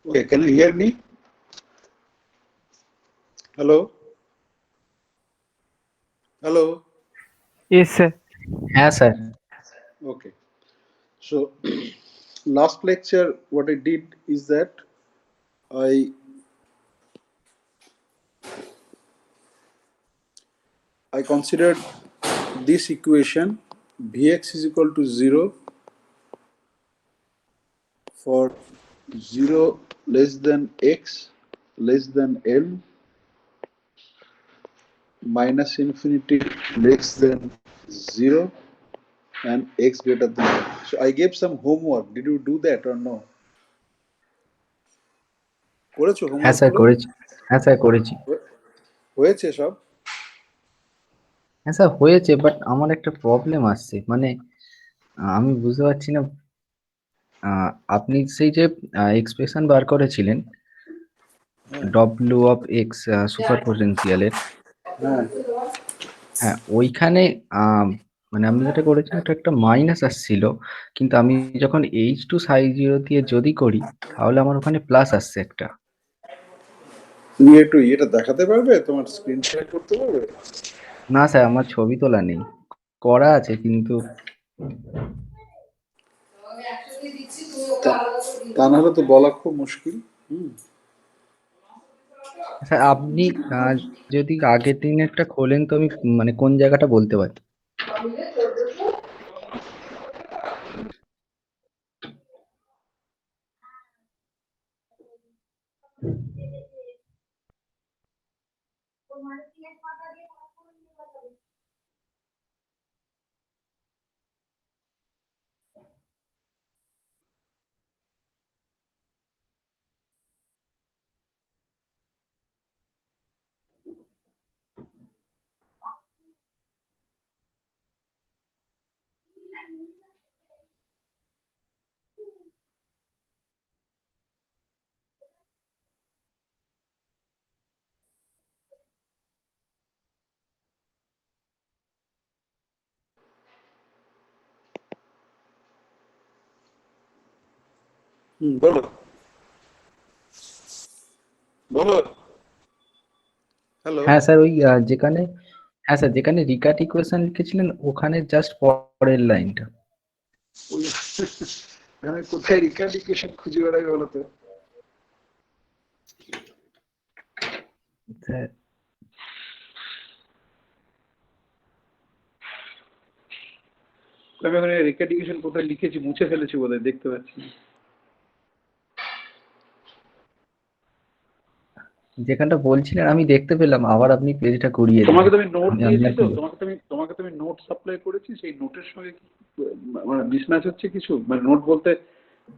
Okay, can you hear me? Hello? Hello? Yes, sir. Yeah, sir. Okay. So, last lecture, what I did is that I I considered this equation Vx is equal to 0 for 0 less than x less than L minus infinity less than 0 and x greater than L. So I gave some homework. Did you do that or no? করেছো হ্যাঁ homework sir গুলো? করেছি। হ্যাঁ sir করেছি। হয়েছে সব? হ্যাঁ sir হয়েছে, বাট আমার একটা প্রবলেম আসছে, মানে আমি বুঝতে পারছি না। আপনি সেই যে এক্সপ্রেশন বার করেছিলেন হ্যাঁ ডব্লিউ অফ এক্স সুপার পটেনশিয়ালের, হ্যাঁ হ্যাঁ ওইখানে মানে আপনি যেটা করেছেন ওটা একটা মাইনাস আসছিল, কিন্তু আমি যখন এইচ টু সাই জিরো দিয়ে যদি করি তাহলে আমার ওখানে প্লাস আসছে একটা। তুমি একটু এটা দেখাতে পারবে, তোমার স্ক্রিন শেয়ার করতে পারবে? না স্যার, আমার ছবি তোলা নেই, করা আছে কিন্তু। তা না হলে তো বলা খুব মুশকিল। হুম। স্যার আপনি আহ, যদি আগের দিনেরটা খোলেন তো আমি মানে কোন জায়গাটা বলতে পারি। বলো বলো। হ্যালো। হ্যাঁ স্যার, ওই যেখানে, হ্যাঁ স্যার যেখানে রিকার্ড ইকুয়েশন লিখেছিলেন ওখানে জাস্ট পরের লাইনটা। আমি কোথায় রিকার্ডিকেশন খুঁজে বেড়াই বলো তো? স্যার আমি এখন রিকার্ডিকেশন কোথায় লিখেছি মুছে ফেলেছি বোধহয়, দেখতে পাচ্ছি না। যেখানটা বলছিলেন আমি দেখতে পেলাম, আবার আপনি পেজটা ঘুরিয়ে তোমাকে দিলেন। তো আমি নোট আমি দিয়েছি, আর তো কি বলবো? তোমাকে তো আমি নোট সাপ্লাই করেছি, সেই নোটের সঙ্গে কি মানে মিসম্যাচ হচ্ছে কিছু? মানে নোট বলতে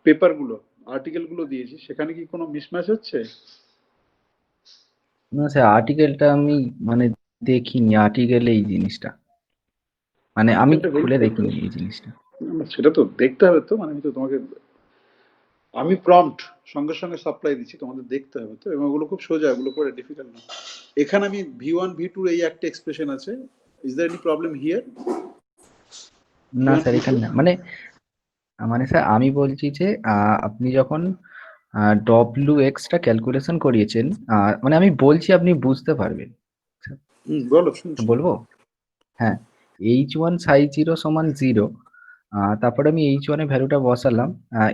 পেপার গুলো, আর্টিকেল গুলো দিয়েছি, সেখানে কি কোনো মিসম্যাচ হচ্ছে? না স্যার, আর্টিকেলটা আমি মানে দেখিনি, আর্টিকেলে এই জিনিসটা মানে আমি আর্টিকেলটা খুলে ভেরিফাই দেখিনি করেছি। এই জিনিসটা। সেটা তো দেখতে হবে, তো মানে আমি তো তোমাকে আমি প্রম্পট সঙ্গে সঙ্গে সাপ্লাই দিচ্ছি, তোমাদের দেখতে হবে তো, এবং ওগুলো খুব সোজা, ওগুলো করে ডিফিকাল্ট না। এখানে আমি V1 V2 এই একটা এক্সপ্রেশন আছে। Is there any problem here? না V1 স্যার V2? এখানে না, মানে মানে স্যার আমি বলছি যে আপনি যখন ডব্লিউ এক্সটা ক্যালকুলেশন করিয়েছেন, মানে আমি বলছি আপনি বুঝতে পারবেন। হুম, বলো শুনছি। বলবো? হ্যাঁ, এইচ ওয়ান সাই জিরো সমান জিরো। তারপরে আমি এইচ ওয়ানের ভ্যালুটা বসালাম,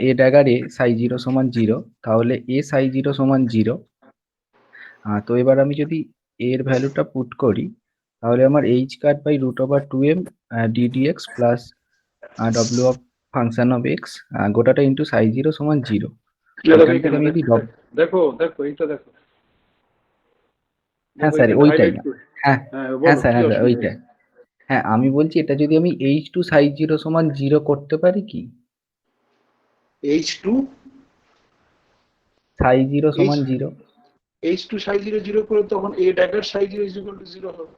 এ ড্যাগার এ সাই জিরো সমান জিরো, তাহলে এ সাই জিরো সমান জিরো। তো এবার আমি যদি এর ভ্যালুটা পুট করি তাহলে আমার H cut by root over two M D D X plus W of function of X গোটাটা ইন্টু সাই জিরো সমান জিরো। দেখো এখান থেকে এখানে, আমি যদি দেখো দেখো এইটা দেখো, হ্যাঁ দেখো স্যার এখানে ওইটাই হাইলাইট না, করে। হ্যাঁ হ্যাঁ হ্যাঁ বলো স্যার, কি হ্যাঁ স্যার অসুবিধা ওইটাই। হচ্ছে? হ্যাঁ আমি বলছি এটা যদি আমি এইচ টু সাই জিরো সমান জিরো করতে পারি কি, H2 সাই জিরো H সমান জিরো। H2 সাই 0 0 করে তখন A dagger Sai 0 is equal to 0 হবে।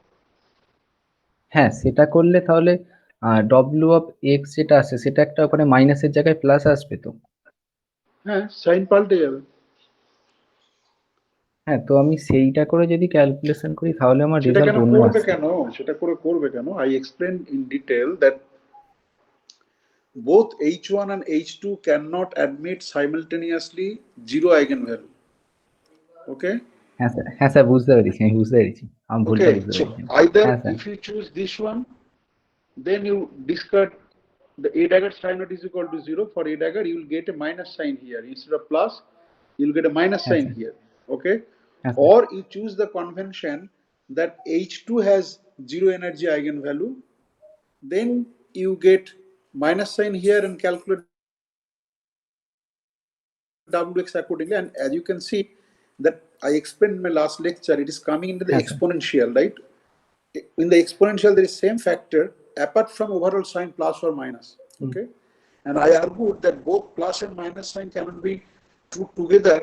হ্যাঁ সেটা করলে তাহলে ডব্লিউ অফ এক্স যেটা আছে সেটা একটা ওখানে মাইনাসের জায়গায় প্লাস আসবে তো। হ্যাঁ, সাইন পাল্টে যাবে। হ্যাঁ, তো আমি সেইটা করে যদি ক্যালকুলেশন করি তাহলে আমার সেটা রেজাল্ট কেন অন্য করবে আসছে। কেন? সেটা করে করবে কেন? I explain in detail that both H1 and H2 cannot admit simultaneously zero eigenvalue. Okay? হ্যাঁ স্যার বুঝতে পেরেছি, আমি বুঝতে পেরেছি, আমি ভুলটা Okay, বুঝতে so পেরেছি। either হ্যাঁ sir, if you choose this one, then you discard the A dagger sign not is equal to 0. For A dagger, you will get a minus sign here. Instead of plus, you'll get a minus হ্যাঁ sign sir, here. Okay? হ্যাঁ sir, Or you choose the convention that H2 has zero energy eigenvalue, then you get minus sign here and calculate Wx accordingly. And as you can see that I explained in my last lecture, it is coming into the হ্যাঁ sir, exponential, right? In the exponential, there is same factor apart from overall sign plus or minus. Okay, and I argued that both plus and minus sign cannot be true together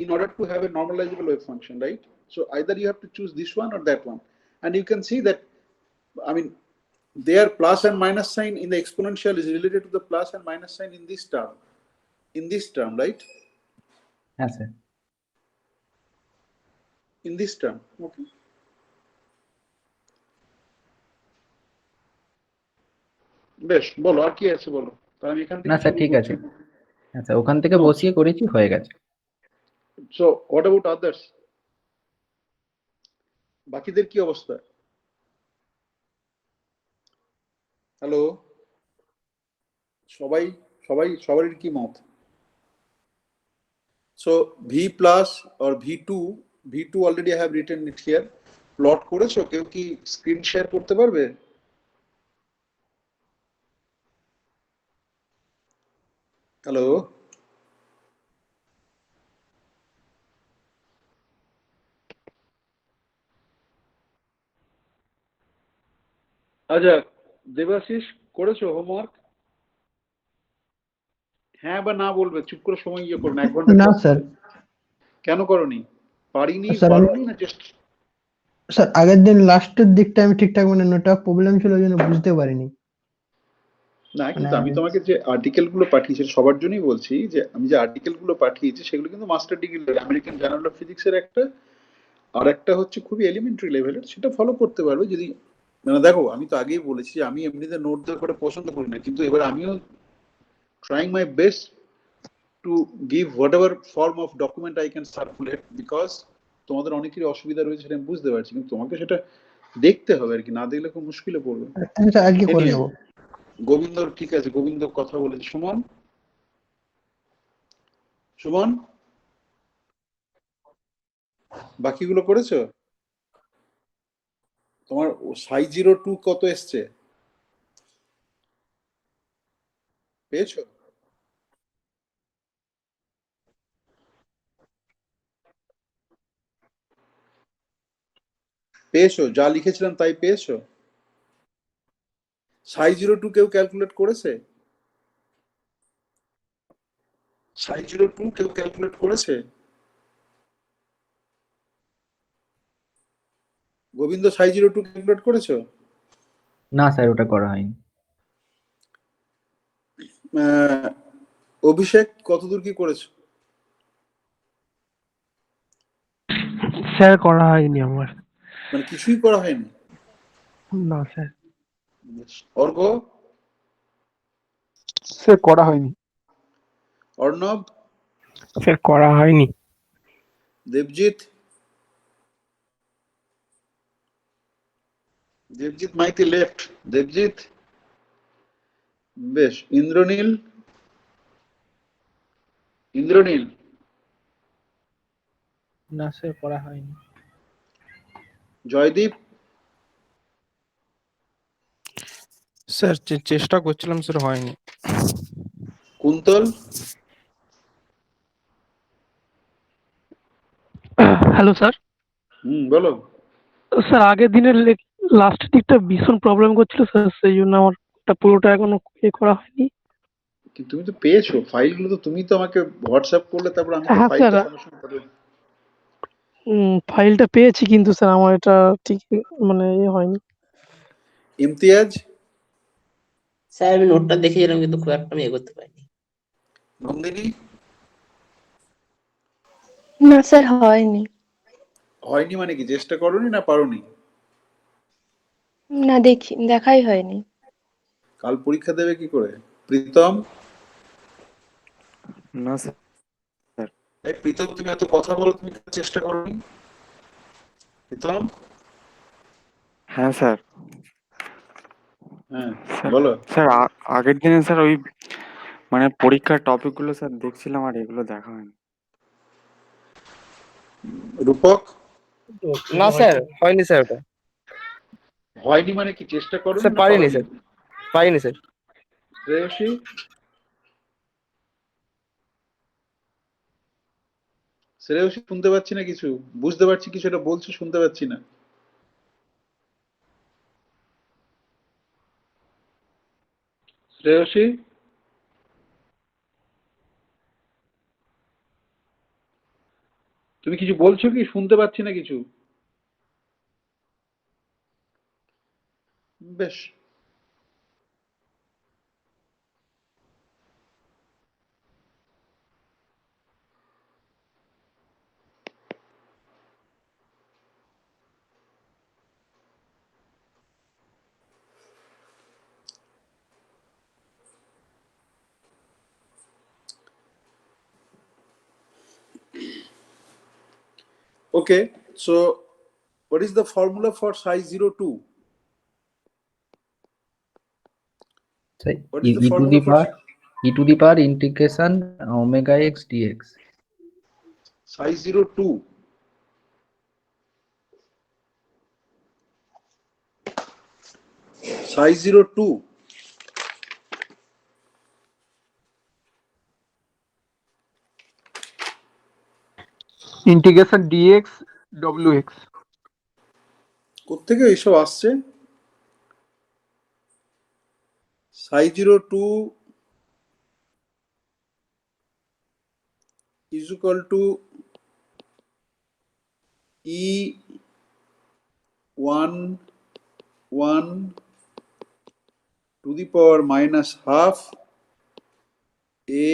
in order to have a normalizable wave function, right? So either you have to choose this one or that one, and you can see that, I mean, their plus and minus sign in the exponential is related to the plus and minus sign in this term, right? হ্যাঁ sir. In this term, okay. বেশ, বলো আর কি আছে বলো, তাহলে আমি এখান না থেকে স্যার শুরু ঠিক করছি। আছে, আচ্ছা ওখান থেকে No. বসিয়ে করেছি, হয়ে গেছে। So what about others? বাকিদের কি অবস্থা? হ্যালো, সবারই কি মত? So V plus or V2 already I have written it here. Plot করেছো? কেউ কি স্ক্রিন শেয়ার করতে পারবে? হ্যালো, আচ্ছা দেবাশিস, করেছো হোমওয়ার্ক? হ্যাঁ বা না বলবে, চুপ করে সময় ইয়ে করো না, 1 ঘন্টা না ক্লাস স্যার, হবে। কেন করনি? স্যার আমি পারোনি না জাস্ট? স্যার আগের দিন লাস্টের দিকটা আমি ঠিকঠাক মানে নেটওয়ার্ক প্রবলেম ছিল ওই জন্য বুঝতে পারিনি। না, মানে কিন্তু আমি তোমাকে যে আর্টিকেল গুলো পাঠিয়েছি সবার জন্যই বলছি, যে আমি যে আর্টিকেল গুলো পাঠিয়েছি সেগুলো কিন্তু master degree American journal of ফিজিক্সের একটা, আর একটা হচ্ছে খুবই এলিমেন্টারি লেভেলের, সেটা ফলো করতে পারবে যদি, মানে দেখো আমি তো আগেই বলেছি যে আমি এমনিতে নোট দেওয়া করে পছন্দ করি না, কিন্তু এবার আমিও trying my best to give what ever form of document I can circulate, because তোমাদের অনেকেরই অসুবিধা রয়েছে সেটা আমি বুঝতে পারছি, কিন্তু তোমাকে সেটা দেখতে হবে আর কি, না দেখলে খুব মুশকিলে পড়বে। আচ্ছা আজকে করে Anyway, নেবো। গোবিন্দর ঠিক আছে, গোবিন্দ কথা বলেছে। সুমন বাকিগুলো করেছো? তোমার সাই 02 কত এসছে পেয়েছো? পেয়েছো যা লিখেছিলাম তাই পেয়েছো? সাই 02 কেউ ক্যালকুলেট করেছে? সাই 02 কেউ ক্যালকুলেট করেছে? গোবিন্দ সাই 02 ক্যালকুলেট করেছো? না স্যার ওটা করা হয়নি। অভিষেক কতদূর কি করেছো? স্যার করা হয়নি আমার। মানে কিছুই করা হয়নি? না স্যার। অর্ঘ? স্যার করা হয়নি। অর্ণব? স্যার করা হয়নি। দেবজিৎ মাইতি লেফট। দেবজিৎ, বেশ। ইন্দ্রনীল? না স্যার করা হয়নি। জয়দীপ? স্যার চেষ্টা করছিলাম স্যার, হয়নি। কুন্তল? Hello sir. বলো। স্যার আগের দিনের লাস্ট দিকটা ভীষণ প্রবলেম করছিল স্যার, সেই জন্য আমার পুরোটা এখনো করা হয়নি। কিন্তু তুমি তো পেয়েছো ফাইলগুলো, তো তুমি তো আমাকে হোয়াটসঅ্যাপ করলে, তারপর আমি তো হ্যাঁ ফাইলটা স্যার, সঙ্গে সঙ্গে পাঠালাম। ফাইলটা পেয়েছি কিন্তু স্যার আমার এটা ঠিক মানে হয়নি। ইমতিয়াজ? স্যার আমি নোটটা দেখেছিলাম কিন্তু খুব একটা আমি এগোতে পারিনি। নন্দিনী? না স্যার হয়নি। হয়নি মানে কি, চেষ্টা করোনি না পারোনি? না দেখাই হয়নি। কাল পরীক্ষা দেবে কি করে? প্রীতম, না স্যার। এই প্রীতম তুমি এত কথা বলো, তুমি চেষ্টা করো। প্রীতম, হ্যাঁ স্যার। হ্যাঁ স্যার বলো। স্যার আগের দিনে স্যার ওই মানে পরীক্ষার টপিকগুলো স্যার দেখছিলাম, আর এগুলো দেখা হয়নি। রূপক, না স্যার, হয়নি স্যার, ওটা হয়নি মানে কি চেষ্টা করো স্যার না পারিনি পারোনি? স্যার, পারিনি স্যার। শ্রেয়সী, শ্রেয়সী শুনতে পাচ্ছি না কিছু, বুঝতে পারছি কিছু, এটা বলছো শুনতে পাচ্ছি না। শ্রেয়সী, তুমি কিছু বলছো কি? শুনতে পাচ্ছি না কিছু। বেশ, okay. So what is the formula for psi 02? So What is the e to formula the for power integration omega x dx. psi 02? Psi 02. Integration D X W X. কোত্থেকে এইসব আসছে? psi 02 is equal to E11 to the power minus half a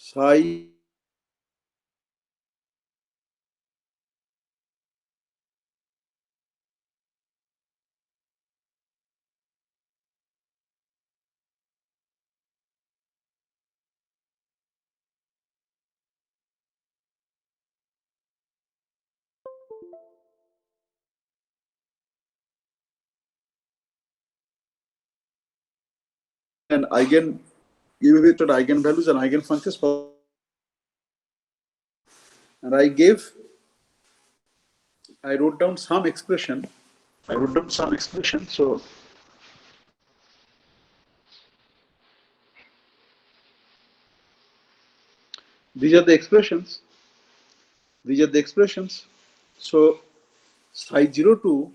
psi and evaluated eigenvalues and eigenfunctions for, and I wrote down some expression. So these are the expressions. So psi 02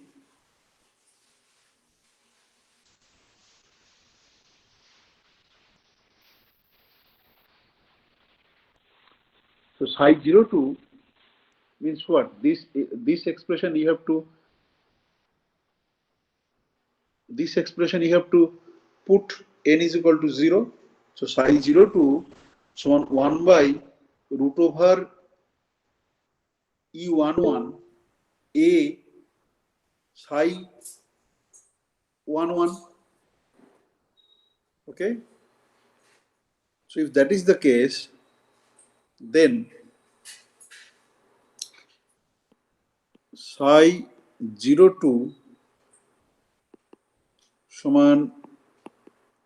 So psi 02 means what? This expression you have to put n is equal to 0. So psi 02 so 1 by root over E11 a psi 11. Okay. So if that is the case, then psi 02 সমান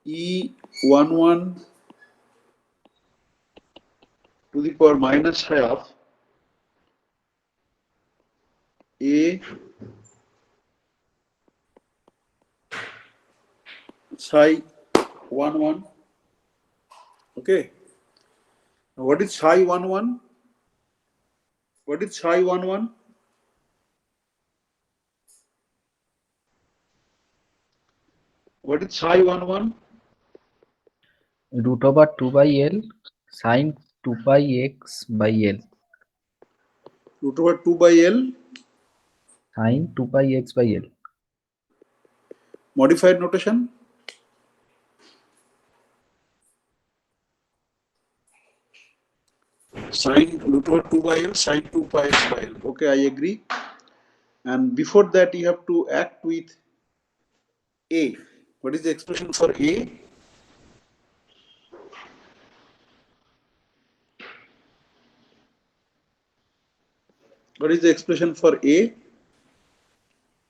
E11 to the power minus half a psi 11. Okay. Now what is psi 11? What is psi 11? What is psi 11? Root over 2 by L sine 2 pi x by L Root over 2 by L sine 2 pi x by L. modified notation. Sine root over 2 by L sine 2 pi x by L. Okay, I agree. And before that, you have to act with A. What is the expression for A? What is the expression for A?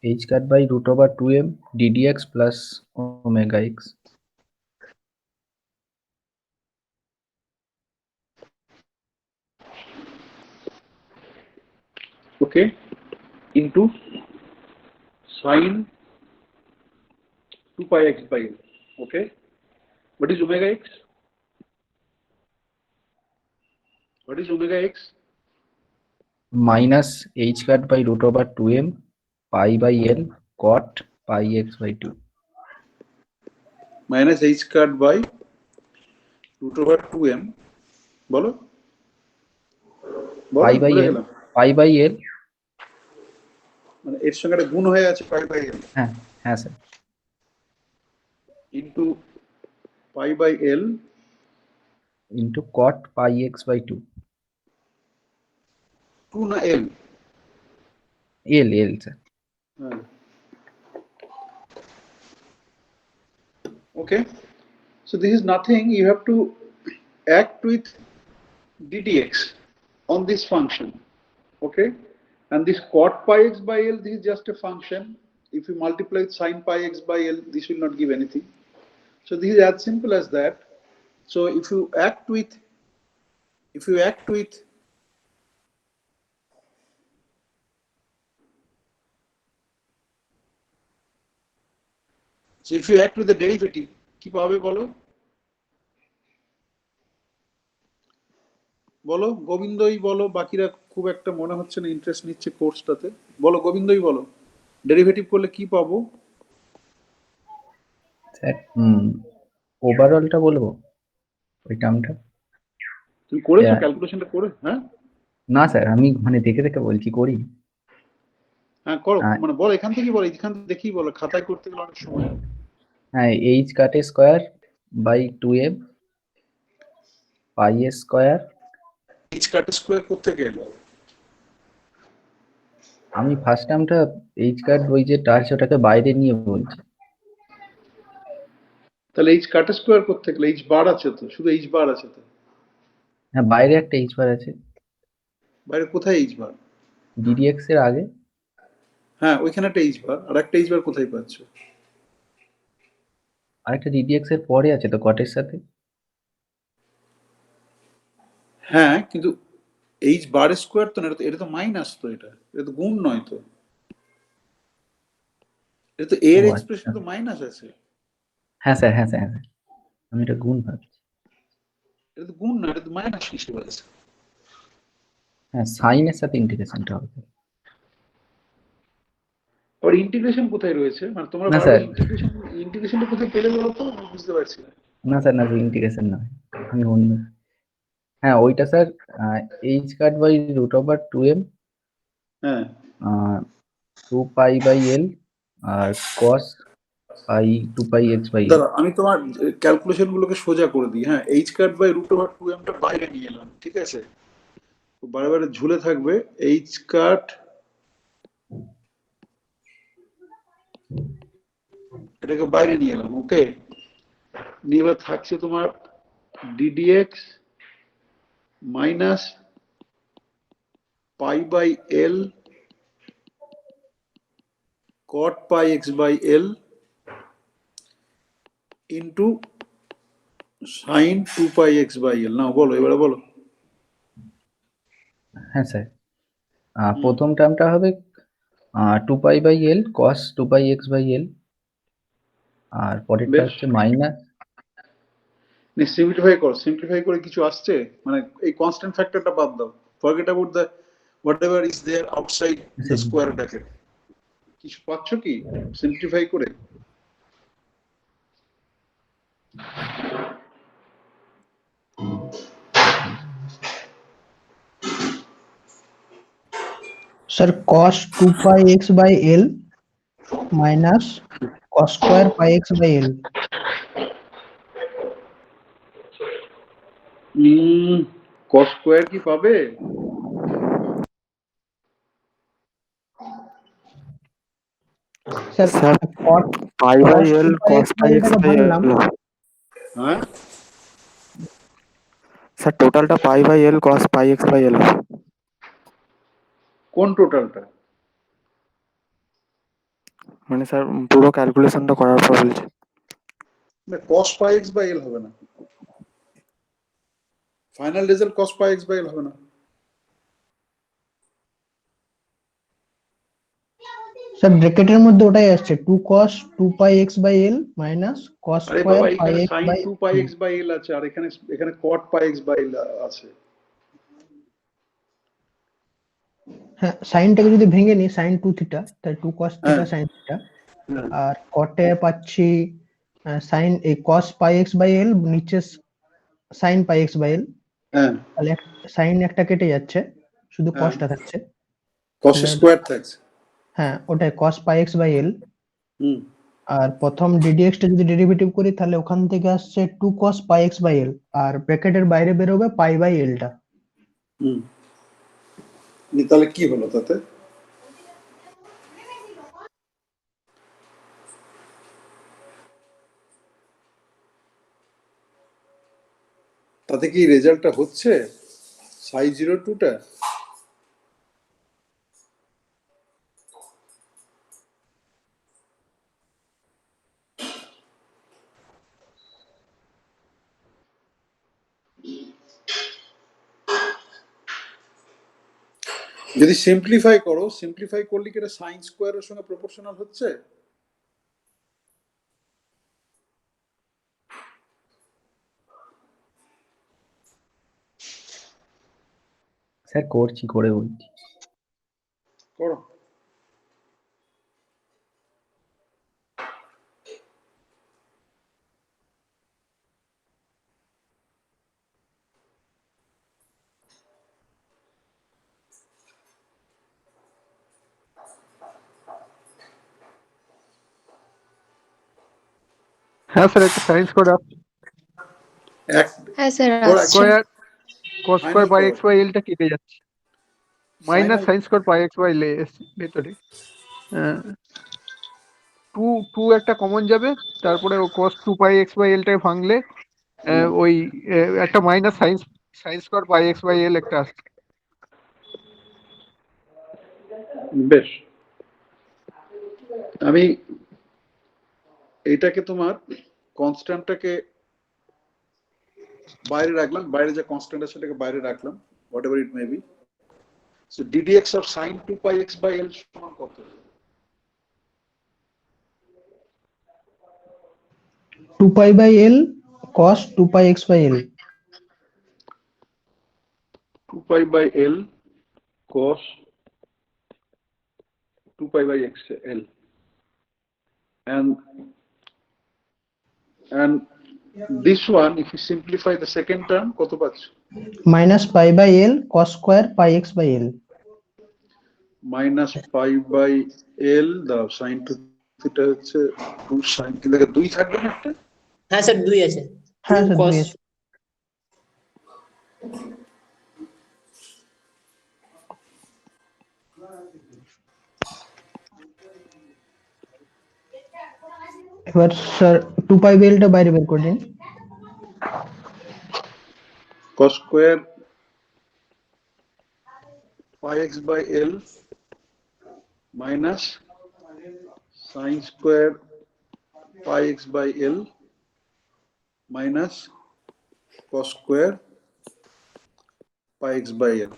h cut by root over 2m ddx plus omega x. Okay, into sine 2 pi x by L. Okay, what is omega x? What is omega x? Minus h cut by root over 2m pi by l cot pi x by 2. Minus h cut by root over 2m. বলো বলো pi by ভুলে l গেলাম, pi by l মানে এর সঙ্গে একটা গুণ হয়ে আছে পাই বাই এল হ্যাঁ হ্যাঁ sir into pi by L into cot pi x by 2. 2 না এল? l স্যার হ্যাঁ, okay, so this is nothing, you have to act with ddx on this function. Okay, and this cot pi x by L, this is just a function. If you multiply with sin pi x by L, this will not give anything. So this is as simple as that. So if you act with the derivative, কি পাবে বলো বলো গোবিন্দই বলো, বাকিরা খুব একটা মনে হচ্ছে না ইন্টারেস্ট নিচ্ছে কোর্সটাতে। বলো গোবিন্দই বলো, ডেরিভেটিভ করলে কি পাবো? স্যার ওভারঅলটা বলবো ওই টার্মটা। তুমি করেছো Yeah. ক্যালকুলেশনটা করে? হ্যাঁ না স্যার আমি মানে দেখে দেখে বলছি করি। হ্যাঁ করো, হ্যাঁ। মানে বলো এখান থেকে বলো, এখান থেকে দেখেই বলো, খাতায় করতে গেলে অনেক সময় লাগে। হ্যাঁ h কাটে square by 2m pi square. H cut square করতে গেলে আমি ফার্স্ট টার্মটা h কাট ওই যে টাচ ওটাকে বাইরে নিয়ে বলছি। তাহলে এইচ কাট স্কোয়ার করতে গেলে এইচ বার আছে তো, শুধু এইচ বার আছে তো, হ্যাঁ বাইরে একটা h বার আছে বাইরে কোথায় এইচ বার? ddx এর আগে। হ্যাঁ ওইখানে একটা এইচ বার, আর একটা এইচ বার কোথায় পাচ্ছ? আরেকটা ddx এর পরে আছে তো কটের সাথে। হ্যাঁ কিন্তু এইচ বার স্কোয়ার তো না, এটা তো মাইনাস, তো এটা তো গুণ নয় তো, এটা তো এর ও এক্সপ্রেশন আচ্ছা। তো মাইনাস আছে, হ্যাঁ স্যার হ্যাঁ স্যার হ্যাঁ স্যার। আমি এটা গুণ ভাবছি। এটা তো গুণ না, এটা তো মাইনাস হিসেবে আছে। হ্যাঁ সাইনের সাথে ইন্টিগ্রেশনটা হবে। আর ইন্টিগ্রেশন কোথায় রয়েছে, মানে তোমরা না, বারবার স্যার। ইন্টিগ্রেশনটা কোথায় পেলে বলো তো, আমি বুঝতে পারছি না। না স্যার না ইন্টিগ্রেশন নয়, আমি অন্য। হ্যাঁ ওইটা sir h cut by root over 2m হ্যাঁ 2 পাই বাই l আর cos pi 2 pi x by l। দাঁড়া আমি তোমার ক্যালকুলেশন গুলোকে সোজা করে দিই। হ্যাঁ H cut by root over 2m টা বাইরে নিয়ে এলাম, ঠিক আছে, তো বারে বারে ঝুলে থাকবে এইচ কাট, এটাকে বাইরে নিয়ে এলাম। ওকে, নিয়ে এবার থাকছে তোমার ddx minus pi by L cot pi x by L into sin 2 pi x by L। নাও বলো, এবারে বলো। হ্যাঁ স্যার প্রথম টার্মটা হবে 2 pi by l cos 2 pi x by l আর পরেরটা বেশ, হচ্ছে মাইনাস। সিম্পলিফাই করো, সিম্পলিফাই করে কিছু আসছে, মানে এই কনস্ট্যান্ট ফ্যাক্টরটা বাদ দাও, forget about the whatever is there outside the square bracket. কিছু পাচ্ছ কি সিম্পলিফাই করে? Sir cos 2 pi x by L minus cos square pi x by L। cos square কি পাবে? Sir sir cot pi by cos L 2 pi cos x by pi l X টাকে by ভাঙলাম। L. হ্যাঁ, sir টোটালটা pi by L cos pi X by L. কোন টোটালটা? মানে sir পুরো ক্যালকুলেশনটা করার পর বলছি। cos pi x by l হবে না, final result cos pi x by l হবে না। স্যার ব্র্যাকেটের মধ্যে ওটাই আসছে 2 cos 2 pi x by l minus cos আরে square বাবা, pi এখানে x sin by 2 pi x by l আছে, আর এখানে এখানে cot pi x by l আছে। হ্যাঁ, সাইনটাকে যদি ভেঙে নিই sin 2 থিটা, তাই 2 cos হ্যাঁ, থিটা sin থিটা, হ্যাঁ, আর cot-এ পাচ্ছি sin এই cos pi x by l নিচে sin pi x by l, হ্যাঁ, তাহলে sin একটা কেটে যাচ্ছে, শুধু হ্যাঁ, cosটা থাকছে। cos তাহলে স্কয়ার থাকছে। হ্যাঁ, ওটাই cos pi x by l। হুম, আর প্রথম ddx টা যদি ডেরিভেটিভ করি তাহলে ওখান থেকে আসছে 2 cos pi x by l, আর ব্র্যাকেটের বাইরে বেরোবে pi by l টা। হুম, তাহলে কি হলো তাতে? তাতে কি রেজাল্টটা হচ্ছে সাই 02 টা? যদি সিম্পলিফাই করো, সিম্পলিফাই করলে কি এটা সাইন স্কোয়ারের সঙ্গে প্রপোর্শনাল হচ্ছে? স্যার করছি, করে বলছি। করো। হ্যাঁ স্যার, একটা সাইন স্কোয়ার এক হ্যাঁ স্যার ওর আসছে। Square cos Final square pi করো। এক্স বাই এলটা কেটে যাচ্ছে, minus Final sine square pi X by ভেতরে টু টু একটা কমন যাবে, তারপরে ও cos 2 পাই এক্স বাই এলটাকে ভাঙলে ওই একটা minus sine sine square pi X by L একটা আসছে। বেশ, আমি এইটাকে তোমার কনস্ট্যান্টটাকে বাইরে রাখলাম, বাইরে যে কনস্ট্যান্ট আছে সেটাকে বাইরে রাখলাম, what ever it may be. So ddx of sin 2 pi x by l সমান কত? 2 pi by l cos 2 pi x by l। 2 pi by l cos 2 pi by x l, and this one if you simplify the second term কত পাচ্ছ? minus pi by l cos square pi x by l। Minus pi by L দাও, sine 2 theta হচ্ছে 2 sign, কিন্তু 2 থাকবে না একটা? হ্যাঁ sir 2 আছে, 2 হ্যাঁ স্যার cos। 2 আছে। এবার স্যার 2 pi by l টা বাইরে বের করে দিন। cos square pi x by l minus sin square pi x by l minus cos square pi x by l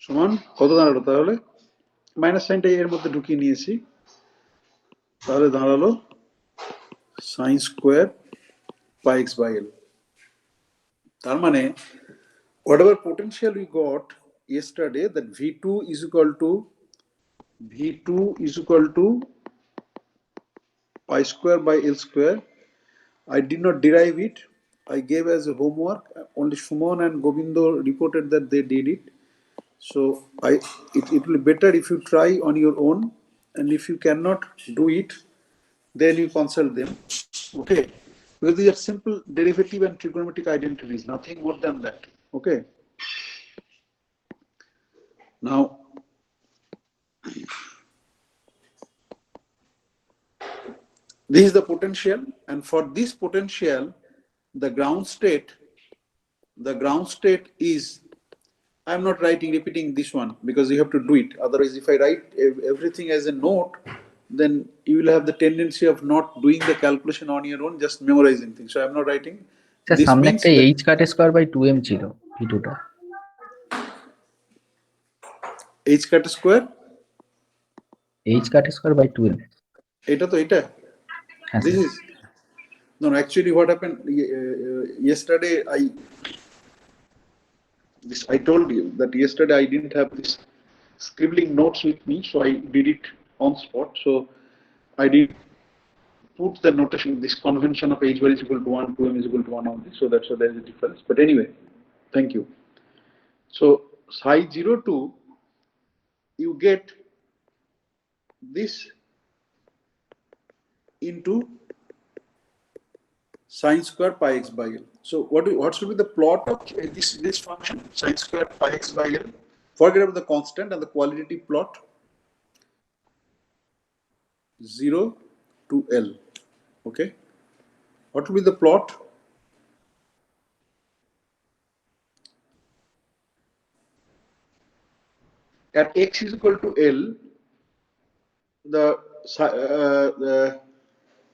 সমান কত দাঁড়ালো তাহলে? মাইনাস সাইনটা এর মধ্যে ঢুকিয়ে নিয়েছি, তাহলে দাঁড়ালো sin square pi x by l। তার মানে whatever potential we got yesterday, that v2 is equal to pi square by l square, I did not derive it, I gave as a homework, only Shumon and Govindo reported that they did it. So it will be better if you try on your own, and if you cannot do it, then you consult them, okay? Because these are simple derivative and trigonometric identities, nothing more than that, okay? Now, This is the potential, and for this potential, the ground state is, I'm not repeating this one because you have to do it. Otherwise, if I write everything as a note, then you will have the tendency of not doing the calculation on your own, just memorizing things. So I'm not writing. Sir This সামনে means একটা that H cut square by 2m ছিল ভি2টা। h cut square, H cut square by 2m। এটা তো এটা, হ্যাঁ this sir. is, no, actually what happened yesterday, I told you that yesterday I didn't have this scribbling notes with me, so I did it on spot. So I did put the notation, this convention of h bar is equal to 1, 2m is equal to 1 only. So that's why there is a difference. But anyway, thank you. So psi 02, you get this into sine square pi x by l. So what should be the plot of this function, sine square pi x by l? Forget about the constant and the qualitative plot. 0 to L. Okay. What will be the plot? At x is equal to L, the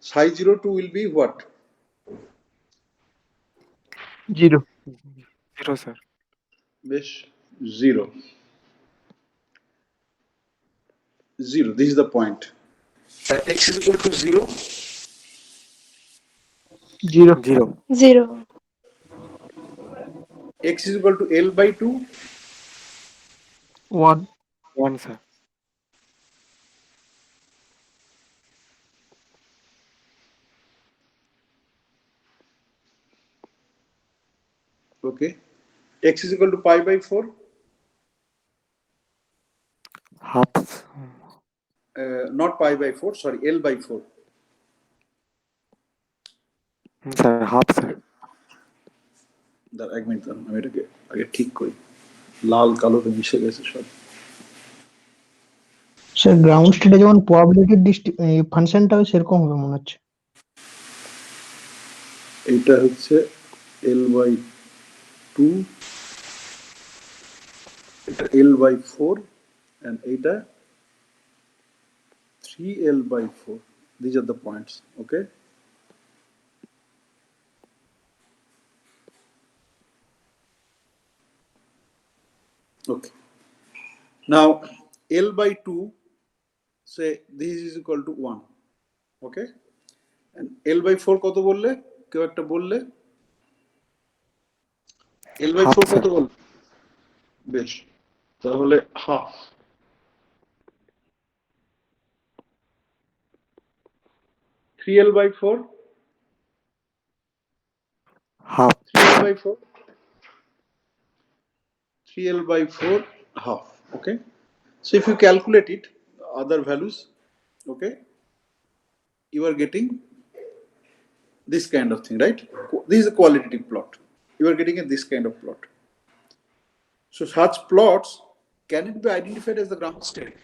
psi 02 will be what? 0. 0 sir. Mesh 0. 0. This is the point. At x is equal to 0. 0. 0 0 X is equal to L by 2. 1. 1 sir. Okay. X is equal to pi by 4. Half Not pi by 4, sorry, L by 4. Sir, half sir. এক minute আমি এটাকে আগে ঠিক করি, লাল কালোতে মিশে গেছে সব। Sir ground স্টেটে যেমন প্রবাবিলিটির ফাংশনটা সেরকম হবে মনে হচ্ছে। এইটা হচ্ছে L by 2, এটা L by 4, and এইটা 3L by 4. These are the points. Okay. Okay. Now L by 2, say this is equal to 1. Okay. And L by 4 কত বললে? কেউ একটা বললে? L by 4 কত বললে? বেশ, তাহলে half. Three L by 4. Half 3L by 4. 3L by 4 half. Okay. So if you calculate it, other values, okay, you are getting this kind of thing, right? This is a qualitative plot. You are getting this kind of plot. So such plots, can it be identified as the ground state?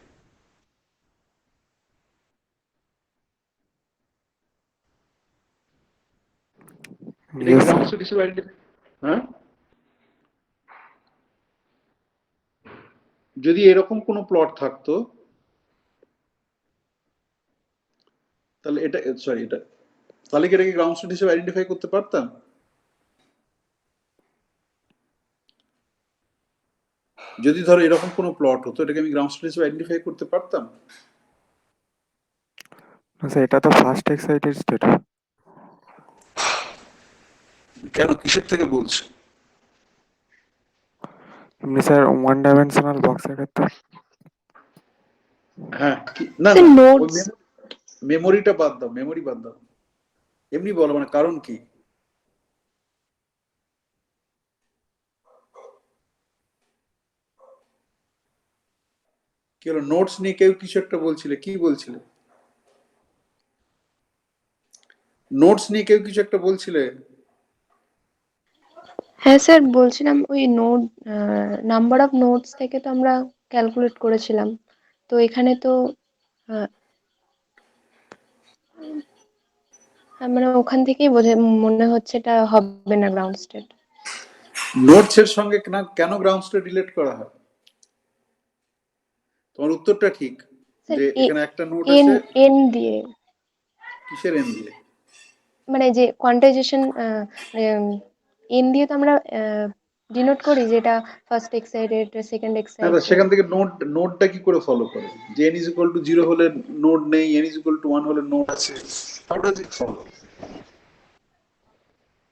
It is ground state হিসেবে identify, হ্যাঁ? যদি এরকম কোনো plot থাকতো, তাহলে এটা sorry এটা তাহলে কি এটাকে গ্রাউন্ড স্টেট হিসেবে আইডেন্টিফাই করতে পারতাম? যদি ধরো এরকম কোনো প্লট হতো, এটাকে আমি গ্রাউন্ড স্টেট হিসেবে আইডেন্টিফাই করতে পারতাম? স্যার, এটা তো ফার্স্ট এক্সাইটেড স্টেট। কেন, কিসের থেকে বলছে? এমনি স্যার ওয়ান ডাইমেনশনাল বক্সের ক্ষেত্রে। হ্যাঁ, না স্যার না, নোটস মেমোরিটা বাদ দাও, মেমোরি বাদ দাও, এমনি বলো, মানে কারণ কি? কি হলো, নোটস নিয়ে কেউ কিছু একটা বলছিলে, কি বলছিলে? নোটস নিয়ে কেউ কিছু একটা বলছিলে? হ্যাঁ স্যার বলছিলাম ওই নোট নাম্বার অফ নোটস থেকে তো আমরা ক্যালকুলেট করেছিলাম, তো এখানে তো মানে ওখান থেকেই মনে হচ্ছে এটা হবে না গ্রাউন্ড স্টেট। নোটস এর সঙ্গে কেন গ্রাউন্ড স্টেট রিলেট করা হয়? তোমার উত্তরটা ঠিক, স্যার যে এখানে একটা নোট এন আছে। এন দিয়ে, কিসের এন দিয়ে? মানে যে কোয়ান্টাইজেশন এন দিয়ে তো আমরা ডিনোট করি, যেটা ফার্স্ট এক্সাইটেড, সেকেন্ড না, এক্সাইটেড। সেখান থেকে নোটটা কি করে ফলো করে? যে n is equal to 0 হলে নোট নেই, n is equal to 1 হলে নোট আছে। How does it follow?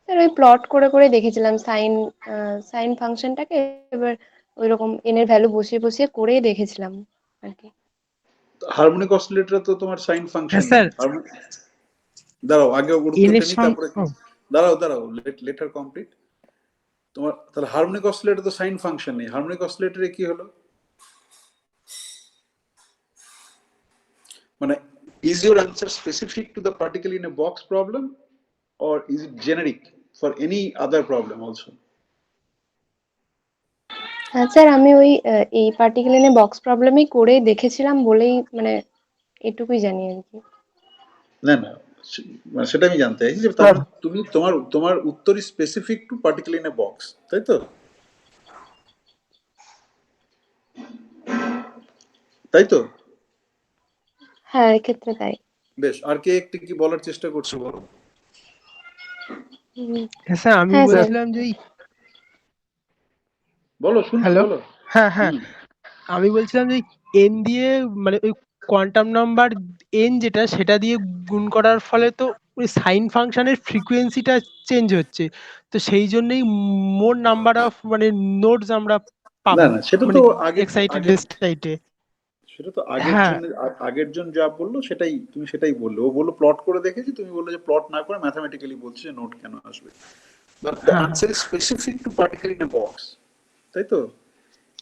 Sir ওই প্লট করে করে দেখেছিলাম সাইন ফাংশনটাকে, এবার ওইরকম এন এর ভ্যালু বসিয়ে বসিয়ে করেই দেখেছিলাম আর কি। হারমোনিক অসিলেটর তো তোমার সাইন ফাংশন স্যার দাঁড়াও, আগে ওর এন উত্তরটা এর নিই, সঙ্গে তারপরে দাঁড়াও লেট হার কমপ্লিট। তোমার তাহলে হারমোনিক অসিলেটর তো সাইন ফাংশন নেই, হারমোনিক অসিলেটরে কি হলো? মানে is your answer specific to the particle in a box problem or is it generic for any other problem also? হ্যাঁ স্যার, আমি ওই এই পার্টিকুলার বক্স প্রবলেমই করে দেখেছিলাম বলেই মানে এটুকুই জানি আর কি। না মানে সেটা আমি জানতে চাইছি যে স্যার তুমি তোমার উত্তর specific to particular in a box, তাই তো? তাই তো? হ্যাঁ এক্ষেত্রে তাই। বেশ, আর কে একটু কি বলার চেষ্টা করছো বলো? স্যার আমি হ্যাঁ স্যার। বলছিলাম যে বলো, শুনছি, হ্যালো, বলো। হ্যাঁ হ্যাঁ, আমি বলছিলাম যে এন দিয়ে মানে ওই কোয়ান্টাম নাম্বার এন যেটা সেটা দিয়ে গুণ করার ফলে তো ওই সাইন ফাংশনের ফ্রিকোয়েন্সিটা চেঞ্জ হচ্ছে, তো সেই জন্যই মোর নাম্বার অফ মানে নোডস আমরা না পাবো সেটা মানে তো এক্সাইটেড স্টেটে। সেটা তো হ্যাঁ আগের জন যা বললো তুমি সেটাই বললে। ও বললো প্লট করে দেখেছি, তুমি বললে যে প্লট না করে ম্যাথামেটিক্যালি বলছে যে নোট কেন আসবে। বাট দ্য হ্যাঁ answer is specific to particular in a box, তাই তো?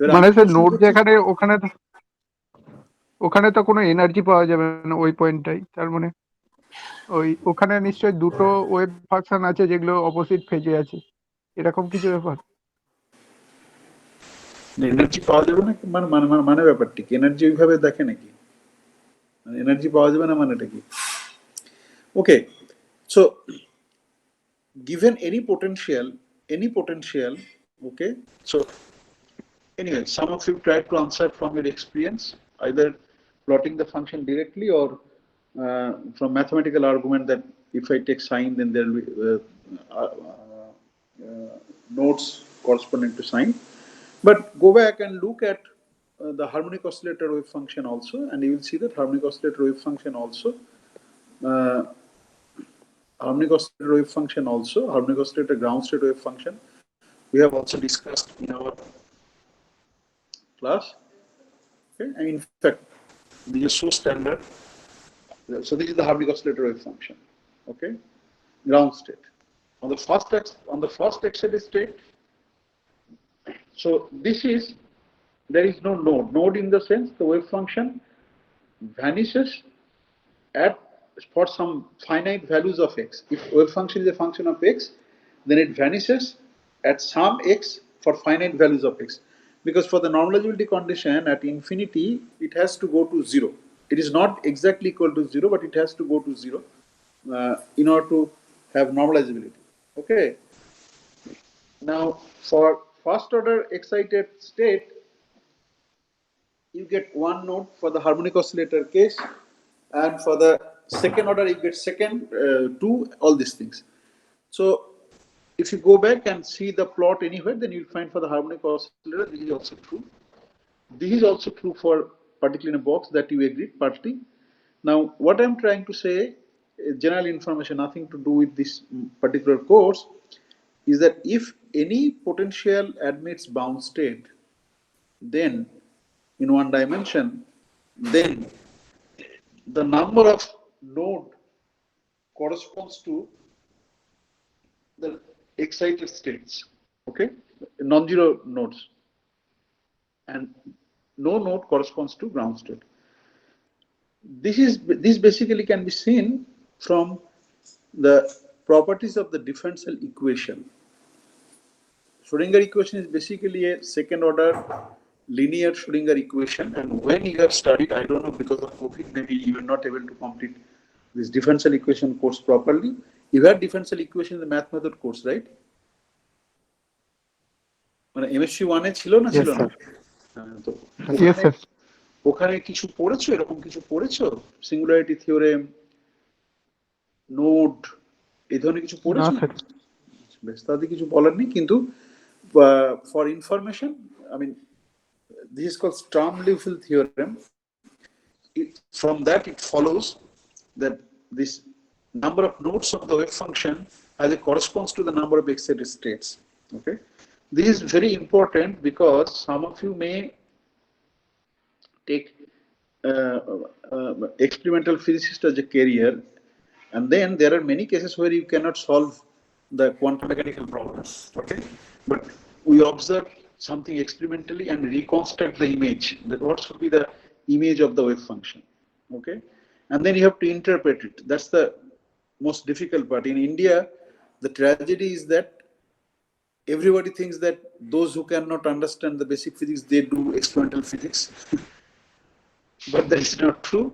এবার মানে আমি স্যার প্রশ্ন নোট করছি, যেখানে, ওখানে তো কোনো এনার্জি পাওয়া যাবে না ওই পয়েন্টটাই, তার মানে ওখানে নিশ্চয়ই দুটো ওয়েভ ফাংশন আছে যেগুলো অপোজিট ফেজে আছে, এরকম কিছু ব্যাপার। এনার্জি পাওয়া যাবে না মানে ব্যাপারটি কি? এনার্জি ওইভাবে দেখে নাকি? এনার্জি পাওয়া যাবে না মানেটা কি? ওকে, so given any potential, okay, so anyway, some of you tried to answer from your experience, either plotting the function directly or from mathematical argument that if I take sine, then there will be nodes corresponding to sine. But go back and look at the harmonic oscillator wave function also, and you will see that harmonic oscillator wave function also, harmonic oscillator ground state wave function, we have also discussed in our class. Okay, and in fact, this is so standard. So this is the harmonic oscillator wave function. Okay, ground state. On the first excited state, so there is no node in the sense the wave function vanishes for some finite values of x. If wave function is a function of x, then it vanishes at some x for finite values of x. Because for the normalizability condition at infinity, it has to go to 0. It is not exactly equal to 0, but it has to go to 0 in order to have normalizability. Okay. Now, for first order excited state, you get one node for the harmonic oscillator case, and for the second order you get two, all these things. So if you go back and see the plot anywhere, then you'll find for the harmonic oscillator this is also true. This is also true for particularly in a box that you agreed partly. Now what I'm trying to say, general information, nothing to do with this particular course, is that if any potential admits bound state, then in one dimension, then the number of node corresponds to the excited states, okay, non-zero nodes, and no node corresponds to ground state. This basically can be seen from the properties of the differential equation. Schrödinger equation is basically a second order linear Schrödinger equation, and when you have studied, I don't know, because of COVID maybe you are not able to complete this differential equation course properly. You had differential equation in the math method course, right? মানে MSc 1 এ ছিল না Yes, ছিল না? sir. হ্যাঁ, তো Yes, sir. ওখানে কিছু পড়েছো, এরকম কিছু পড়েছো, সিঙ্গুলারিটি থিওরেম, নোড, এই ধরনের কিছু না পড়েছো? স্যার। বেশ, তাদের কিছু বলার নেই, কিন্তু for information, I mean this is called Sturm-Liouville theorem. From that it follows that this number of nodes of the wave function as it corresponds to the number of excited states. Okay, this is very important because some of you may take experimental physicist as a career, and then there are many cases where you cannot solve the quantum mechanical problems. Okay, but we observe something experimentally and reconstruct the image, that what should be the image of the wave function. Okay, and then you have to interpret it. That's the most difficult part. In India, the tragedy is that everybody thinks that those who cannot understand the basic physics, they do experimental physics. But that is not true.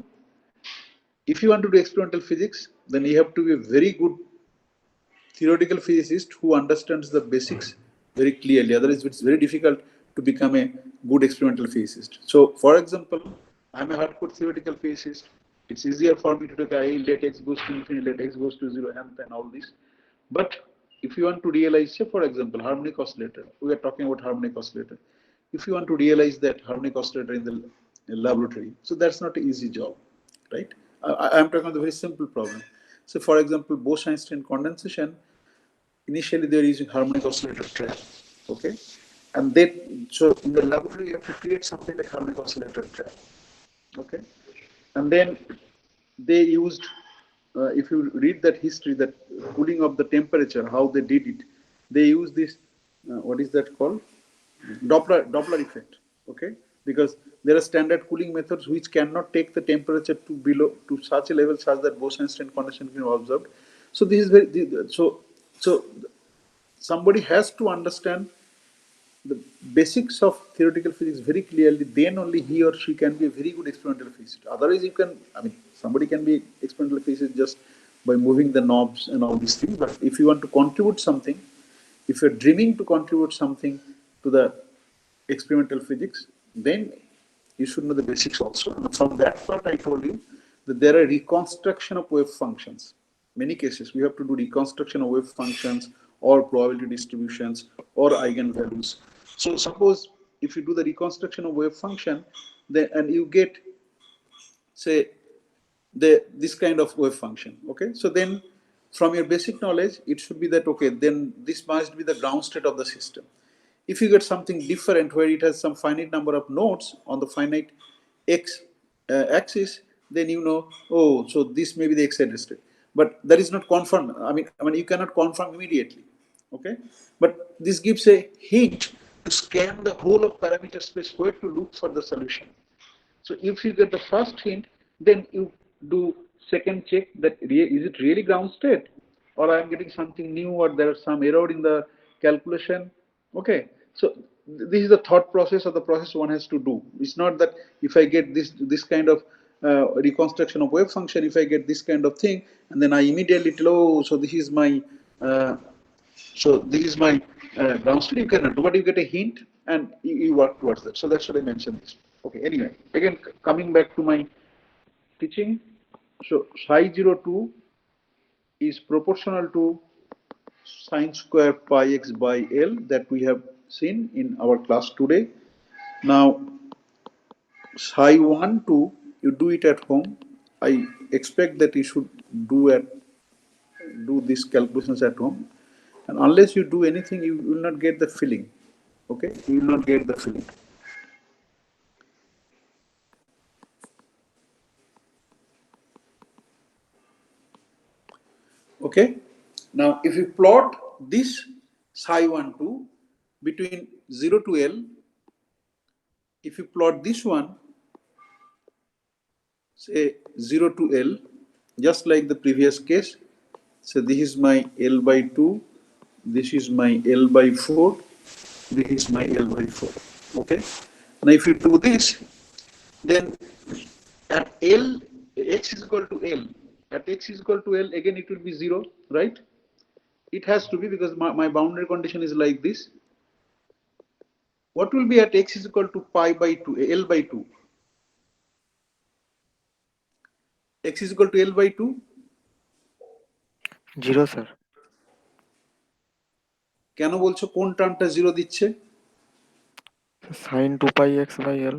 If you want to do experimental physics, then you have to be a very good theoretical physicist who understands the basics very clearly. Otherwise, it's very difficult to become a good experimental physicist. So, for example, I'm a hardcore theoretical physicist. It's easier for me to take let x goes to infinity, let x goes to zero, and all this. But if you want to realize, say, for example, harmonic oscillator, we are talking about harmonic oscillator. If you want to realize that harmonic oscillator in the laboratory, so that's not an easy job, right? I'm talking about a very simple problem. So, for example, Bose-Einstein condensation, initially they're using harmonic oscillator trap, okay? And then, so in the laboratory, you have to create something like harmonic oscillator trap, okay? And then they used, if you read that history, that cooling of the temperature, how they did it, they used this, what is that called? Doppler effect, okay? Because there are standard cooling methods which cannot take the temperature to below, to such a level such that Bose-Einstein condensation can be observed. So this is very, so somebody has to understand the basics of theoretical physics very clearly, then only he or she can be a very good experimental physicist. Otherwise, you can, I mean, somebody can be experimental physicist just by moving the knobs and all these things. But if you want to contribute something, if you're dreaming to contribute something to the experimental physics, then you should know the basics also. And from that part, I told you that there are reconstruction of wave functions. Many cases, we have to do reconstruction of wave functions or probability distributions or eigenvalues. So suppose if you do the reconstruction of wave function, then and you get, say, this kind of wave function, okay? So then from your basic knowledge, it should be that, okay, then this must be the ground state of the system. If you get something different where it has some finite number of nodes on the finite x axis, then you know, oh, so this may be the excited state. But that is not confirmed. I mean, you cannot confirm immediately, okay? But this gives a hint to scan the whole of parameter space where to look for the solution. So if you get the first hint, then you do second check that is it really ground state, or I am getting something new, or there is some error in the calculation. Okay, so this is the thought process or the process one has to do. It's not that if I get this kind of reconstruction of wave function, if I get this kind of thing, and then I immediately tell, oh, so this is my ground state. You cannot do, but you get a hint and you work towards that. So that's what I mentioned this. Okay, anyway, again, coming back to my teaching. So psi 02 is proportional to sine square pi x by L that we have seen in our class today. Now, psi 1, 2, you do it at home. I expect that you should do these calculations at home. And unless you do anything, you will not get the feeling. Okay, you will not get the feeling. Okay, now if you plot this psi 1, 2 between 0 to L, if you plot this one, say 0 to L, just like the previous case, so this is my L by 2, this is my L by 4, this is my L by 4. Okay, now if you do this, then at L, x is equal to L, At x is equal to L, again it will be 0, right? It has to be because my boundary condition is like this. What will be at x is equal to pi by 2, L by 2? X is equal to L by 2. 0 sir. কেন বলছো কোন টার্মটা 0 দিচ্ছে? sin 2 pi x by L।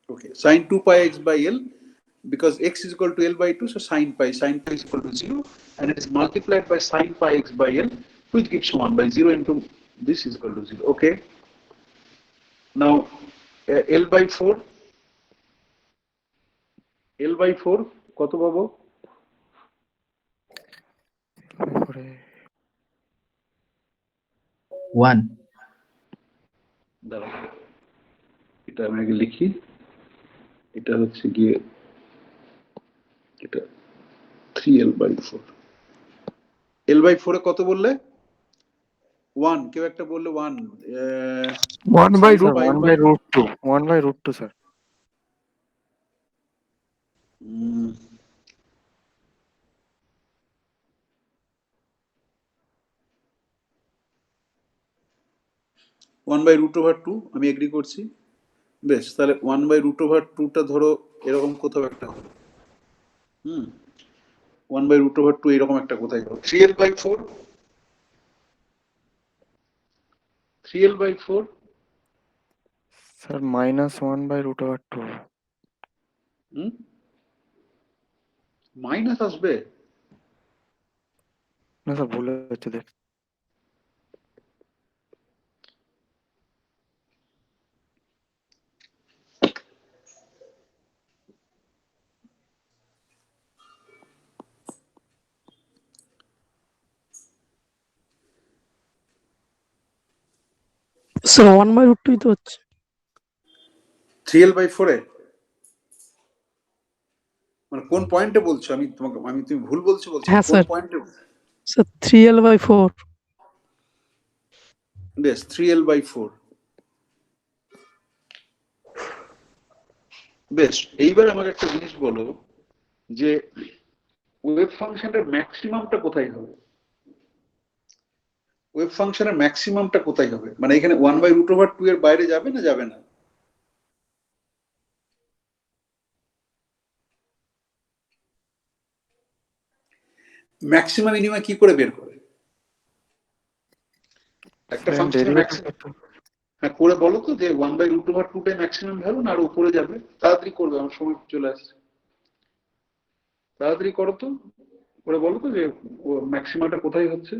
Okay, sin 2 pi x by L, because x is equal to L by 2, so sin pi is equal to 0, and it is multiplied by sin pi x by L, which gives 1 by 0 into this is equal to 0. Okay. Now, L by 4, L by 4, কত পাবো? তারপরে 1 দাঁড়াও, এটা আমি আগে লিখি। এটা হচ্ছে গিয়ে এটা 3L by 4। L by 4 এ কত বললে? 1, কেউ একটা বললে 1। 1 by sir root 1 by root 2, 1 by root 2 sir. 1 by root over 2, আমি এগ্রি করছি। বেশ, তাহলে 1 by root over 2টা ধরো এরকম কোথাও একটা হবে। 1 by root over 2 এরকম একটা কোথায় হবে। 3L by 4, 3L by 4, sir -1 by root over 2। Minus আসবে। না স্যার ভুল হচ্ছে দেখ। স্যার 1/√2 তো হচ্ছে। 3L by 4 এ মানে কোন পয়েন্টে বলছো? তুমি ভুল বলছো বলছো, হ্যাঁ কোন স্যার। পয়েন্টে? Sir 3L/4। বেশ, 3L by 4। বেশ, এইবার আমাকে একটা জিনিস বলো যে ওয়েভ ফাংশনের ম্যাক্সিমামটা কোথায় হবে? ওয়েভ ফাংশনের ম্যাক্সিমামটা কোথায় হবে? মানে এখানে 1 by root over 2 এর বাইরে যাবে না যাবে না? ম্যাক্সিমাম মিনিমাম কি করে বের করে? একটা ফাংশনের ম্যাক্সিমাম, হ্যাঁ করে বলো তো যে 1 by root over 2টাই ম্যাক্সিমাম ভ্যালু না আরো উপরে যাবে? তাড়াতাড়ি করবে, আমার সময় চলে আসছে। তাড়াতাড়ি করো তো, করে বলো তো যে ম্যাক্সিমামটা কোথায় হচ্ছে?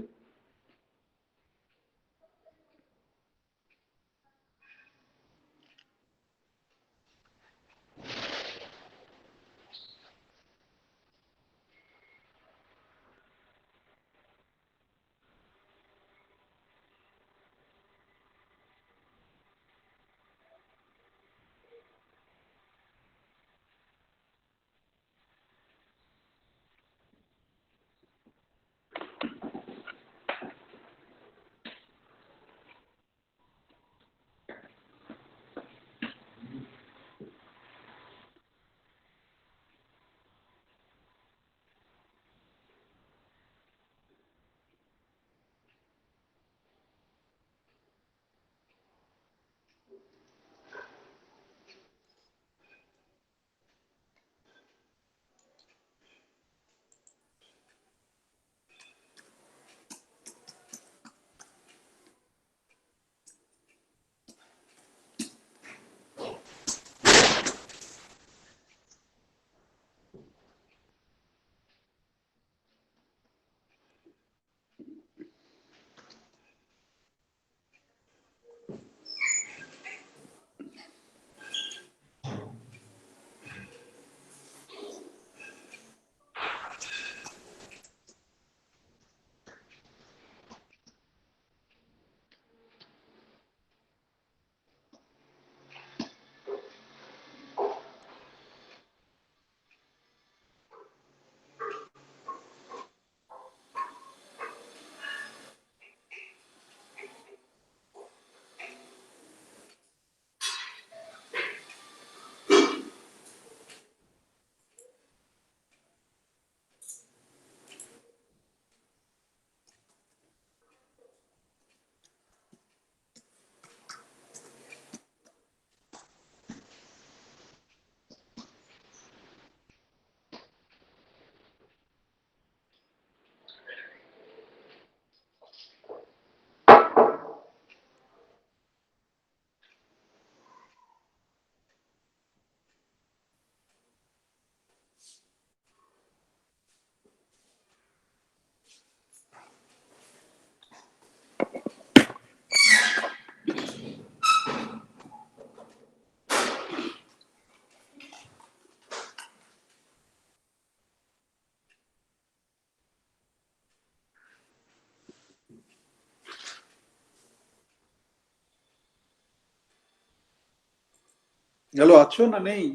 হ্যালো, আছো না নেই?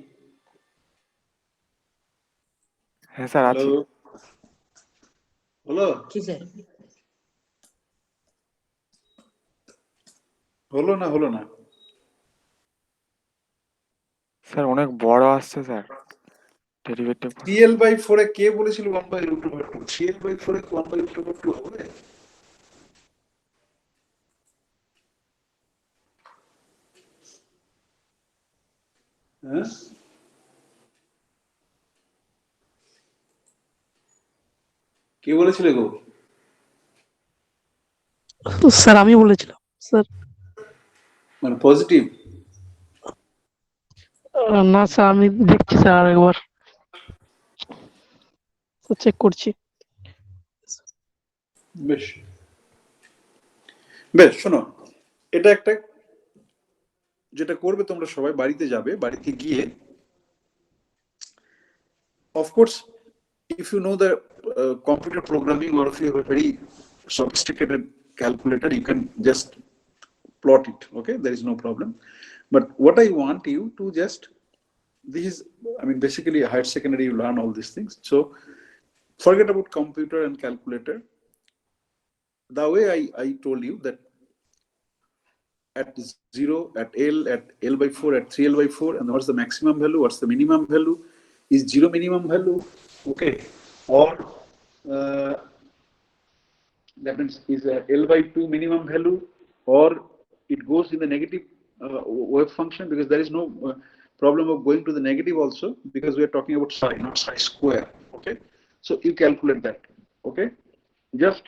হ্যাঁ স্যার হ্যালো, আছি। হলো কি স্যার? হলো না হলো না? স্যার অনেক বড় আসছে স্যার ডেরিভেটিভ। 3l/4 এ কে বলেছিল 1/√2? 3l/4 এ 1/√2 হবে? হ্যাঁ, কে বলেছিল গো? স্যার আমি বলেছিলাম স্যার। মানে পজিটিভ? না স্যার, আমি দেখছি স্যার আরেকবার, চেক করছি। বেশ বেশ, শোনো, এটা একটা যেটা করবে তোমরা সবাই, বাড়িতে যাবে, বাড়িতে গিয়ে of course if you know the computer programming or if you have a very sophisticated calculator you can just plot it, okay, there is no problem. But what I want you to just, this is, I mean, basically higher secondary you learn all these things, so forget about computer and calculator. The way I told you that at 0, at l/4, at 3l/4, and what's the maximum value, what's the minimum value, is 0 minimum value, okay, or that means is a l/2 minimum value, or it goes in the negative wave function, because there is no problem of going to the negative also, because we are talking about psi, not psi square, okay. So you calculate that, okay, just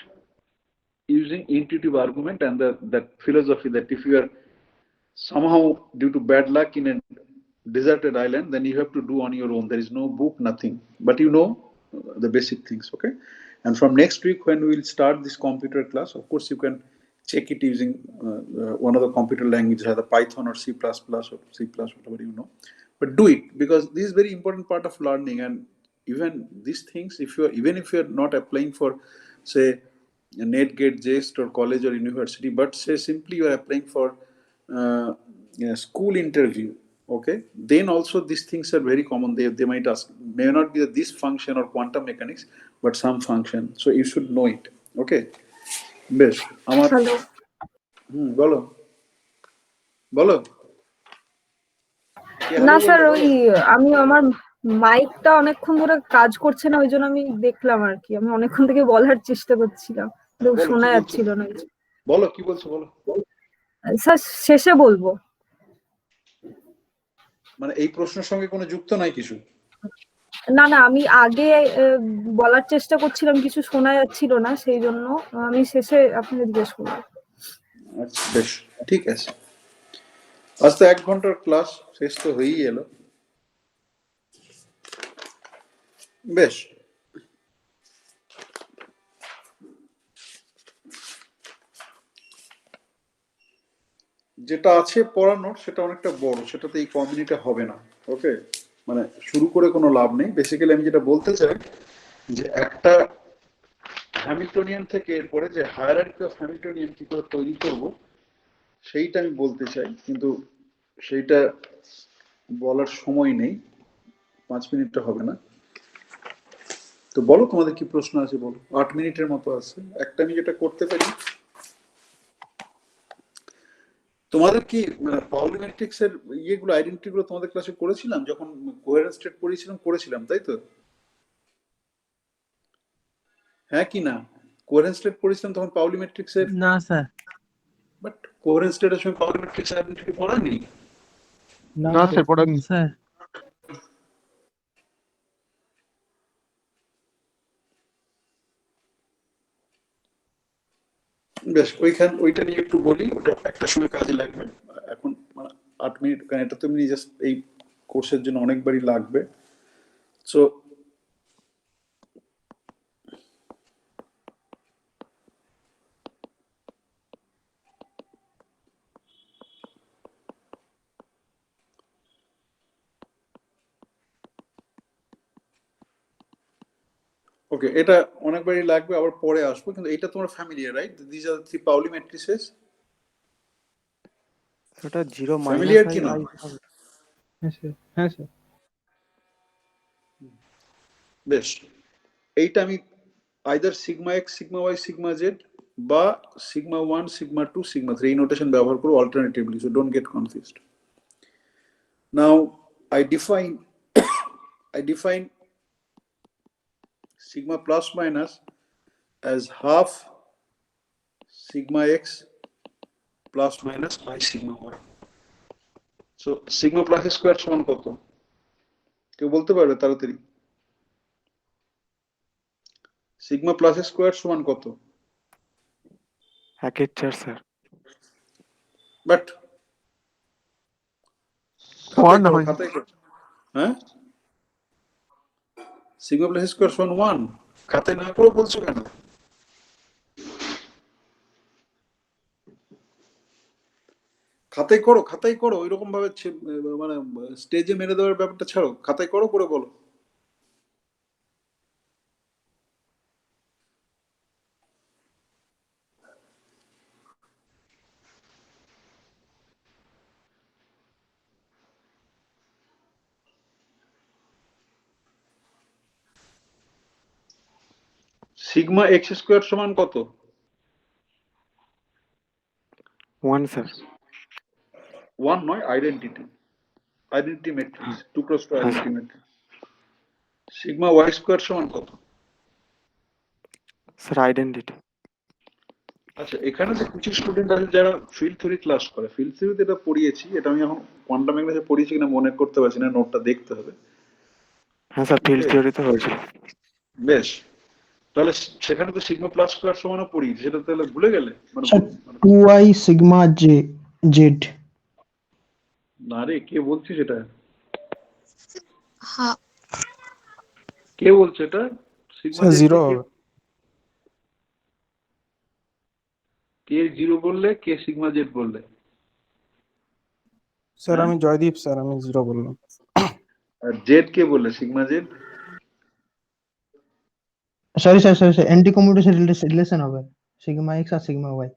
using intuitive argument and that philosophy that if you are somehow due to bad luck in a deserted island, then you have to do on your own. There is no book, nothing, but you know the basic things, okay. And from next week when we will start this computer class, of course you can check it using one of the computer languages, either Python or C++ or C++, whatever you know, but do it, because this is very important part of learning. And even these things, if you are, even if you are not applying for, say, a NetGate, JEST or college or university, but say simply you are applying for school interview, okay, then also these things are very common. They might ask, may not be this function or quantum mechanics, but some function, so you should know it, okay. বেশ, আমার hello. বলো বলো, কে না hello sir, বললে, ওই বলো। আমি আমার মাইকটা অনেকক্ষণ ধরে কাজ করছে না, ওই জন্য আমি দেখলাম আর কি। আমি অনেকক্ষণ থেকে বলার চেষ্টা করছিলাম, কিন্তু বলো কি শোনা বলছো, যাচ্ছিল না কিছু। বলো কি বলছো, বলো। স্যার শেষে বলবো। মানে এই প্রশ্নের সঙ্গে কোনো যুক্ত নাই কিছু? না না, আমি আগে বলার চেষ্টা করছিলাম, কিছু শোনা যাচ্ছিল না, সেই জন্য আমি শেষে আপনাকে জিজ্ঞেস করবো। আচ্ছা বেশ, ঠিক আছে। আজ তো 1 ঘন্টার ক্লাস, শেষ তো হয়েই এলো। বেশ, যেটা আছে পড়ানোর সেটা অনেকটা বড়, সেটাতে এই কমিউনিটি হবে না, ওকে। মানে শুরু করে কোনো লাভ নেই। বেসিক্যালি আমি যেটা বলতে চাই যে একটা হ্যামিল্টনিয়ান থেকে এরপরে যে হায়ারার্কি অফ হ্যামিল্টনিয়ান কি করে তৈরি করব সেইটা আমি বলতে চাই, কিন্তু সেইটা বলার সময় নেই, 5 মিনিটটা হবে না। তো বলো তোমাদের কি প্রশ্ন আছে, বলো। 8 মিনিটের মতো আছে। একটা আমি যেটা করতে পারি, তোমাদের কি পাউলি ম্যাট্রিক্স এর ইয়েগুলো, আইডেন্টিটি গুলো তোমাদের ক্লাসে করেছিলাম যখন কোহেরেন্স স্টেট করেছিলাম, তাই তো? হ্যাঁ কি না? কোহেরেন্স স্টেট পড়েছিলাম তখন পাউলি ম্যাট্রিক্স এর। না স্যার। বাট কোহেরেন্স স্টেটের সময় পাউলি ম্যাট্রিক্স আইডেন্টিটি পড়ায়নি। না স্যার, পড়াননি। স্যার বেশ, ওইটা নিয়ে একটু বলি, ওটা একটা সময় কাজে লাগবে। এখন 8 মিনিট, কারণ এটা তুমি জাস্ট এই কোর্সের জন্য অনেকবারই লাগবে। সো ওকে, এটা অনেকবারই লাগবে, আবার পরে আসবো, কিন্তু এটা তোমার familiar, right? These are 3 Pauli matrices. ওটা 0 ফ্যামিলিয়ার মাইনাস কি না? আই হবে। হ্যাঁ স্যার, হ্যাঁ স্যার। বেশ, এইটা আমি either sigma x sigma Y sigma z বা sigma one sigma two sigma three এই নোটেশন ব্যবহার করবো alternatively, so don't get confused. Now I define sigma plus minus as half sigma x plus minus I sigma y. So sigma plus square সমান কত? কেউ বলতে পারবে তাড়াতাড়ি? Sigma plus square সমান কত? 1/4 স্যার। বাট ওয়ান হয়। খাতায় করো, হ্যাঁ? সিগমা প্লাস স্কোয়ার সমান 1, খাতায় না করে বলছো কেন? খাতায় করো ওইরকম ভাবে মানে স্টেজে মেরে দেওয়ার ব্যাপারটা ছাড়ো, খাতায় করো, করে বলো। সিগমা এক্স স্কোয়ার সমান কত? 1 স্যার। 1 নয়, identity matrix, 2 × 2 identity matrix. Sigma Y square সমান কত? Sir identity. আচ্ছা, এখানে যে কিছু স্টুডেন্ট আছে যারা ফিল্ড থিওরি ক্লাস করে, ফিল্ড থিওরিতে এটা পড়িয়েছি, এটা আমি এখন কোয়ান্টাম মেকানিক্সে পড়িয়েছি কিনা মনে করতে পারছি না, নোটটা দেখতে হবে। হ্যাঁ স্যার, ফিল্ড থিওরিতে হয়েছিল। বেশ, তাহলে সেখানে তো সিগমা প্লাস স্কোয়ার সমানও পড়িয়েছি, সেটা তাহলে ভুলে গেলে? মানে 2i সিগমা জেড। না রে, কে বলছিস এটা? হ্যাঁ কে বলছে এটা? সিগমা স্যার জেড জিরো কে? হবে। কে জিরো বললে, কে সিগমা জেড বললে? স্যার হ্যাঁ? আমি জয়দীপ স্যার, আমি জিরো বললাম। আর জেড কে বললে, sigma Z? Sorry sir, anti commutation relation হবে সিগমা এক্স আর সিগমা ওয়াই।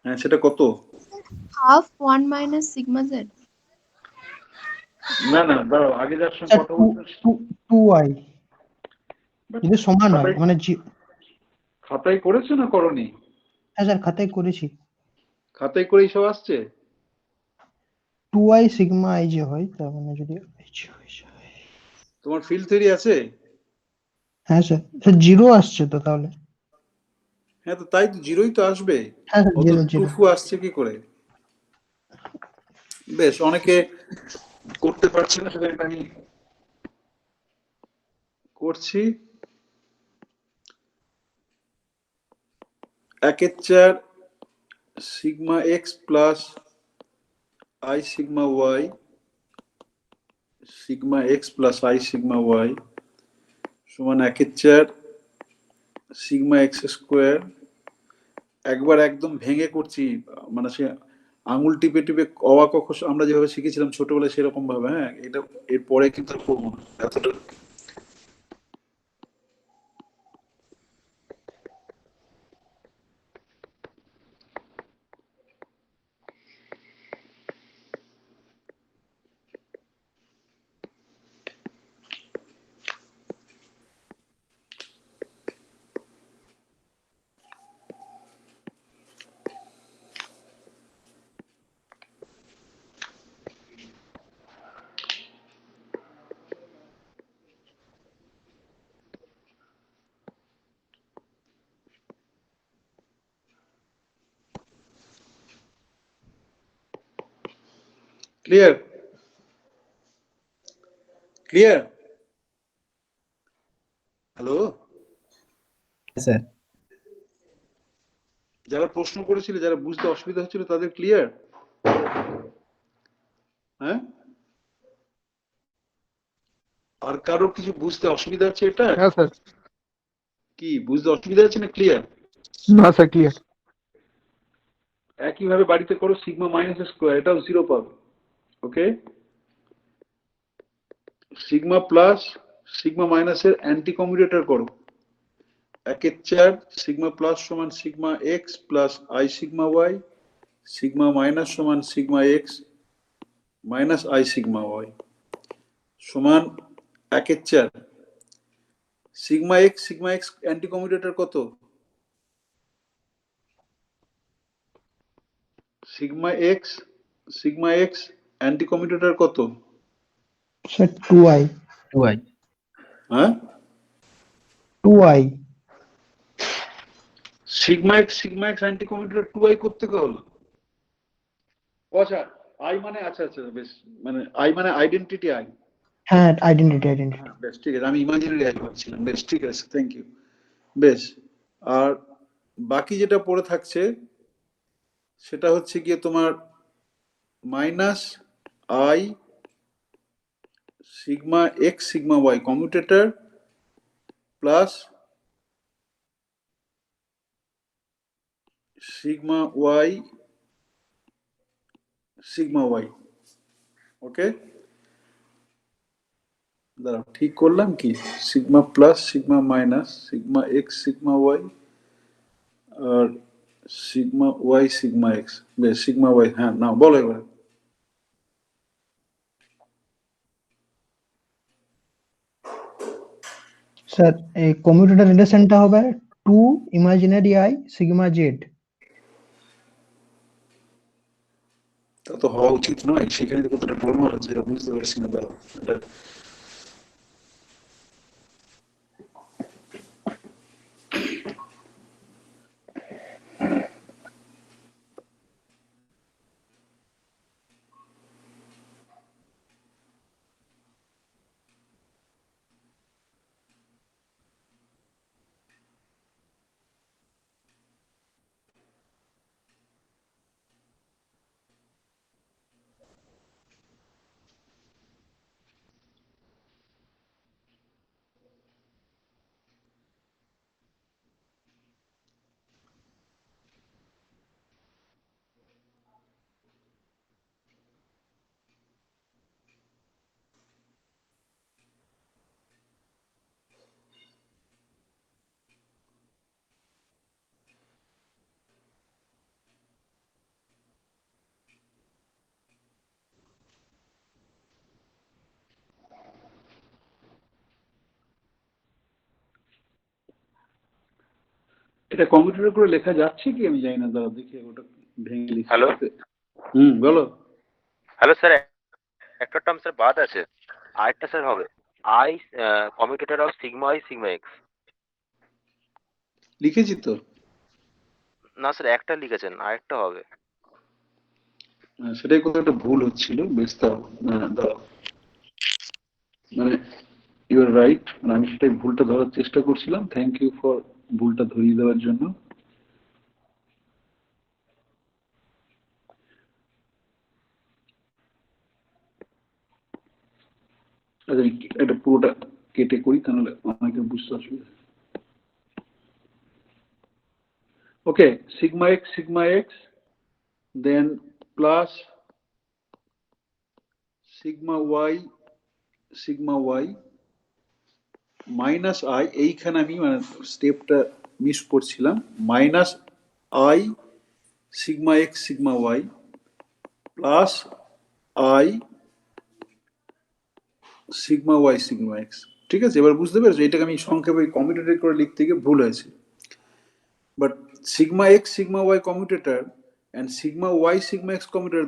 হ্যাঁ, সেটা কত? Half 1 minus sigma Z. না না, দাঁড়াও, আগে যার সঙ্গে কথা বলছিস 2i যদি সমান হয় খাতায়- মানে খাতায় করেছো না করনি? হ্যাঁ স্যার খাতায় করেছি। খাতায় করেই সব আসছে? 2i সিগমা i যে হয় তার মানে যদি তোমার ফিল্ড থিওরি আছে? হ্যাঁ স্যার, জিরো আসছে তো তাহলে। হ্যাঁ, তো তাই তো জিরোই তো আসবে, হ্যাঁ স্যার অত জিরো জিরো। টুফু আসছে কি করে? বেশ, অনেকে করতে পারছে না, সেটা আমি করছি। 1/4 sigma x plus I sigma Y, sigma x plus I sigma Y সমান 1/4 সিগমা এক্স স্কোয়ার। একবার একদম ভেঙে করছি, মানে সে আঙুল টিপে টিপে অবাক আমরা যেভাবে শিখেছিলাম ছোটবেলায় সেরকম ভাবে। হ্যাঁ, এটা এরপরে কিন্তু আর করবো না এতটা। ক্লিয়ার? ক্লিয়ার? হ্যালো, স্যার যারা প্রশ্ন করেছিল, যারা বুঝতে অসুবিধা হচ্ছিল, তাদের ক্লিয়ার? হ্যাঁ, আর কারোর কিছু বুঝতে অসুবিধা আছে? এটা হ্যাঁ স্যার। কি বুঝতে অসুবিধা আছে না ক্লিয়ার? না স্যার, ক্লিয়ার। একইভাবে বাড়িতে করো, সিগমা মাইনাস স্কোয়ার, এটাও জিরো পাবে। ওকে, সিগমা প্লাস সিগমা মাইনাসের অ্যান্টি কমিউটেটর করো। 1/4 সিগমা প্লাস সমান sigma x plus I sigma Y, sigma minus সমান sigma x minus i sigma Y. সমান 1/4 সিগমা এক্স অ্যান্টি কমিউটেটর কত? সিগমা এক্স অ্যান্টি কমিউটেটর কত? Sir 2i 2i হ্যাঁ, 2i sigma x anti commutator 2i করতে হলো। আচ্ছা I মানে আচ্ছা বেশ, মানে আই মানে আইডেন্টিটি আই। হ্যাঁ আইডেন্টিটি হ্যাঁ বেশ ঠিক আছে, আমি ইমাজিনারি আই ভাবছিলাম। বেশ ঠিক আছে, থ্যাংক ইউ। বেশ, আর বাকি যেটা পড়ে থাকছে সেটা হচ্ছে গিয়ে তোমার minus i sigma x sigma y commutator plus sigma y okay, দাঁড়াও ঠিক করলাম কি? Sigma plus sigma minus sigma x sigma y আর সিগমা ওয়াই সিগমা এক্স। বেশ, সিগমা ওয়াই, হ্যাঁ না বলো এবার। স্যার এই কমিউটেটর রিলেশনটা হবে 2 ইমাজিনারি i সিগমা z। তা তো হওয়া উচিত নয়, সেখানে তো কতটা গোলমাল হচ্ছে, এটা বুঝতে পারছি না। দাঁড়াও, এটা এটা কম্পিউটারে করে লেখা যাচ্ছে কি আমি জানি না, দাঁড়াও দেখি ওটা ভেঙে লিখি। হ্যালো বলো। হ্যালো স্যার, একটা টার্ম স্যার বাদ আছে, আরেকটা স্যার হবে I commutator of sigma I sigma x. লিখেছি তো। না স্যার, একটা লিখেছেন, আরেকটা হবে। সেটাই কোথাও একটা ভুল হচ্ছিল। বেশ, দাঁড়াও, মানে ইউ আর রাইট, আমি সেটাই ভুলটা ধরার চেষ্টা করছিলাম। থ্যাংক ইউ ফর ভুলটা ধরিয়ে দেওয়ার জন্য। আচ্ছা, এটা পুরোটা কেটে করি, তাহলে অনেকে বুঝতে অসুবিধা। Okay, sigma x then plus sigma y minus i, এইখানে আমি মানে স্টেপটা মিস করছিলাম। Minus i sigma x sigma y plus I sigma Y sigma x. ঠিক আছে, এবার বুঝতে পেরেছো? এটাকে আমি সংক্ষেপে কমিউটেটর করে লিখতে গিয়ে ভুল হয়েছে। But sigma x sigma y commutator and sigma y sigma x commutator,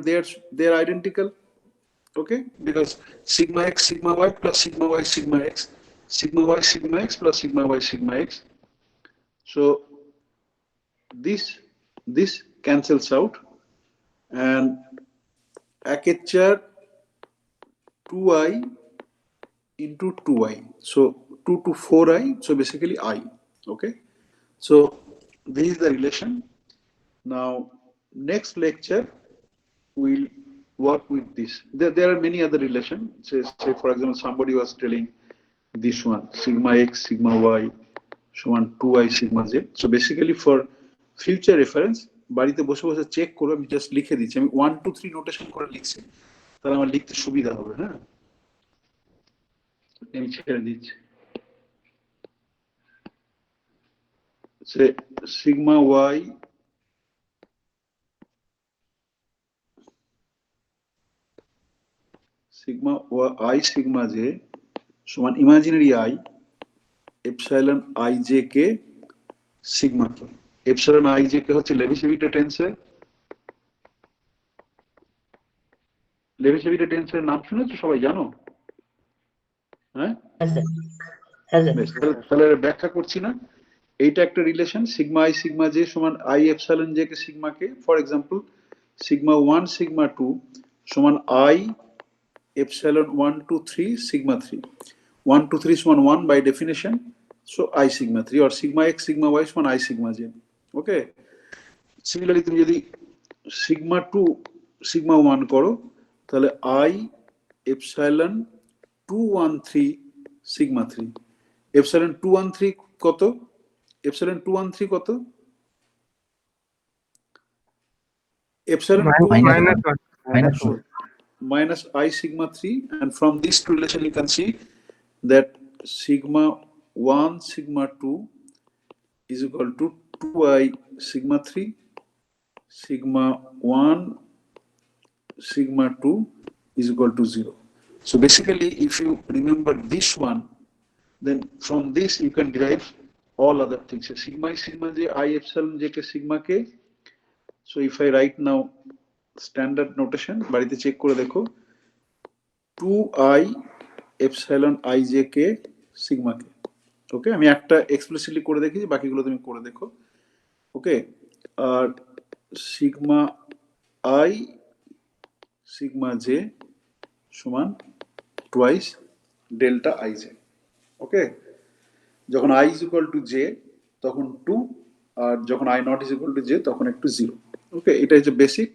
they are identical. Okay, because sigma x sigma y plus sigma y sigma x, sigma y sigma x plus sigma y sigma x. So this cancels out, and aperture 2i into 2i, so 2 to 4i, so basically I. Okay, so this is the relation. Now next lecture we'll work with this. There are many other relations. Say for example, somebody was telling this one, sigma x sigma y সমান 2i sigma z. So basically for future reference, বাড়িতে বসে বসে check করো, আমি just লিখে দিচ্ছি, আমি 1 2 3 notation করে লিখছি, তাহলে আমার লিখতে সুবিধা হবে। হ্যাঁ, আমি ছেড়ে দিচ্ছি। সে sigma Y sigma I sigma j সমান imaginary I epsilon I j k sigma k. Epsilon I j k হচ্ছে লেভিসেভিটে টেন্সর। লেভিসেভিটে টেন্সরের নাম শুনেছো সবাই, জানো? হ্যাঁ হ্যাঁ স্যার, হ্যাঁ স্যার। বেশ, তাহলে ব্যাখ্যা করছি না। এইটা একটা relation, sigma I sigma j সমান I epsilon j k sigma K. For example sigma 1 sigma 2 সমান I epsilon 1 2 3 sigma 3 1 2 3 সমান 1 by definition, so I sigma 3 or sigma x sigma y সমান I sigma j। Okay, similarly তুমি যদি sigma 2 sigma 1 করো তাহলে I epsilon 2 1 3 sigma 3। epsilon 2 1 3 কত? epsilon 2 1 3 কত? epsilon 2 minus 1. minus I sigma 3, and from this relation you can see that sigma 1 sigma 2 is equal to 2I sigma 3, sigma 1 sigma 2 is equal to 0. So basically if you remember this one, then from this you can derive all other things. So sigma I sigma j I epsilon j ke sigma k. So if I write now standard notation, বাড়িতে check করে দেখো, 2I epsilon I j k sigma k। ওকে, আমি একটা explicitly করে দেখিয়েছি, বাকিগুলো তুমি করে দেখো। ওকে, আর সিগমা I সিগমা j সমান টুয়াইস ডেল্টা I j। ওকে, যখন I is equal to j তখন 2, আর যখন I not is equal to j তখন একটু 0। ওকে, এটা হচ্ছে বেসিক।